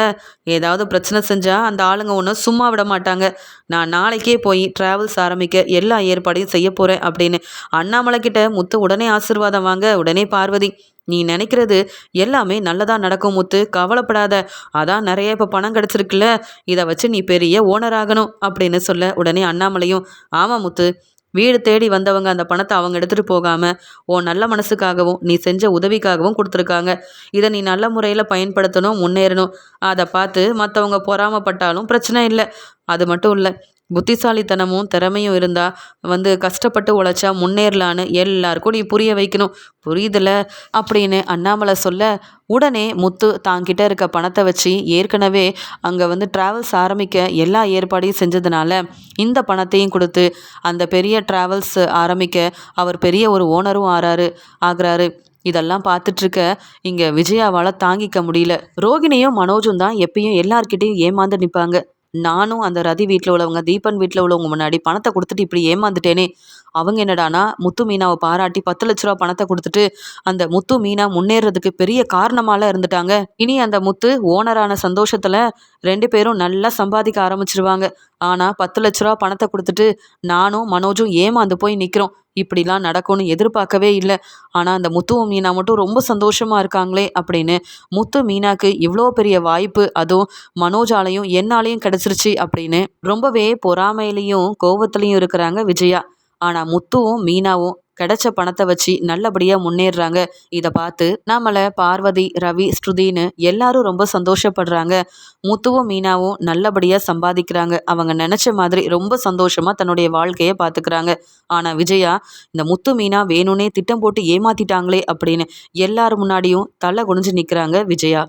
ஏதாவது பிரச்சனை செஞ்சால் அந்த ஆளுங்க ஒன்றும் சும்மா விட மாட்டாங்க. நான் நாளைக்கே போய் ட்ராவல்ஸ் ஆரம்பிக்க எல்லா ஏற்பாடையும் செய்ய போகிறேன் அப்படின்னு அண்ணாமலை கிட்ட முத்து உடனே ஆசீர்வாதம் வாங்க. உடனே பார்வதி, நீ நினைக்கிறது எல்லாமே நல்லதாக நடக்கும் முத்து, கவலைப்படாத. அதான் நிறைய இப்போ பணம் கிடச்சிருக்குல்ல, இதை வச்சு நீ பெரிய ஓனர் ஆகணும் அப்படின்னு சொல்ல, உடனே அண்ணாமலையும், ஆமாம் முத்து, வீடு தேடி வந்தவங்க அந்த பணத்தை அவங்க எடுத்துகிட்டு போகாமல் உன் நல்ல மனசுக்காகவும் நீ செஞ்ச உதவிக்காகவும் கொடுத்துருக்காங்க. இதை நீ நல்ல முறையில் பயன்படுத்தணும், முன்னேறணும். அதை பார்த்து மற்றவங்க பொறாமப்பட்டாலும் பிரச்சனை இல்லை. அது மட்டும் இல்லை, புத்திசாலித்தனமும் திறமையும் இருந்தால் வந்து கஷ்டப்பட்டு உழைச்சா முன்னேறலான்னு எல்லாருக்கும் நீ புரிய வைக்கணும், புரியுதுல அப்படின்னு அண்ணாமலை சொல்ல, உடனே முத்து தாங்கிட்ட இருக்க பணத்தை வச்சு ஏற்கனவே அங்கே வந்து ட்ராவல்ஸ் ஆரம்பிக்க எல்லா ஏற்பாடையும் செஞ்சதுனால இந்த பணத்தையும் கொடுத்து அந்த பெரிய ட்ராவல்ஸ் ஆரம்பிக்க அவர் பெரிய ஒரு ஓனரும் ஆகிறாரு. இதெல்லாம் பார்த்துட்ருக்க இங்கே விஜயாவால் தாங்கிக்க முடியல. ரோகிணியும் மனோஜும் தான் எப்பயும் எல்லார்கிட்டையும் ஏமாந்து நிற்பாங்க. நானும் அந்த ரதி வீட்டில் உள்ளவங்க தீபன் வீட்டில் உள்ளவங்க முன்னாடி பணத்தை கொடுத்துட்டு இப்படி ஏமாந்துட்டேனே, அவங்க என்னடானா முத்து மீனாவை பாராட்டி 10 லட்ச ரூபா பணத்தை கொடுத்துட்டு அந்த முத்து மீனா முன்னேறதுக்கு பெரிய காரணமால இருந்துட்டாங்க. இனி அந்த முத்து ஓனரான சந்தோஷத்தில் 2 பேரும் நல்லா சம்பாதிக்க ஆரம்பிச்சிருவாங்க. ஆனால் 10 லட்ச ரூபா பணத்தை கொடுத்துட்டு நானும் மனோஜும் ஏமாந்து போய் நிற்கிறோம். இப்படிலாம் நடக்கும்னு எதிர்பார்க்கவே இல்லை. ஆனால் அந்த முத்துவும் மீனா மட்டும் ரொம்ப சந்தோஷமாக இருக்காங்களே அப்படின்னு முத்து மீனாக்கு இவ்வளோ பெரிய வாய்ப்பு அதுவும் மனோஜாலையும் என்னாலையும் கிடச்சிருச்சு அப்படின்னு ரொம்பவே பொறாமையிலையும் கோவத்துலையும் இருக்கிறாங்க விஜயா. ஆனால் முத்துவும் மீனாவும் கிடைச்ச பணத்தை வச்சு நல்லபடியாக முன்னேறுறாங்க. இதை பார்த்து நம்மளை பார்வதி, ரவி, ஸ்ருதின்னு எல்லாரும் ரொம்ப சந்தோஷப்படுறாங்க. முத்துவும் மீனாவும் நல்லபடியாக சம்பாதிக்கிறாங்க. அவங்க நினச்ச மாதிரி ரொம்ப சந்தோஷமாக தன்னுடைய வாழ்க்கையை பார்த்துக்கிறாங்க. ஆனால் விஜயா இந்த முத்து மீனா வேணும்னே திட்டம் போட்டு ஏமாத்திட்டாங்களே அப்படின்னு எல்லாரும் முன்னாடியும் தலை குனிஞ்சு நிற்கிறாங்க விஜயா.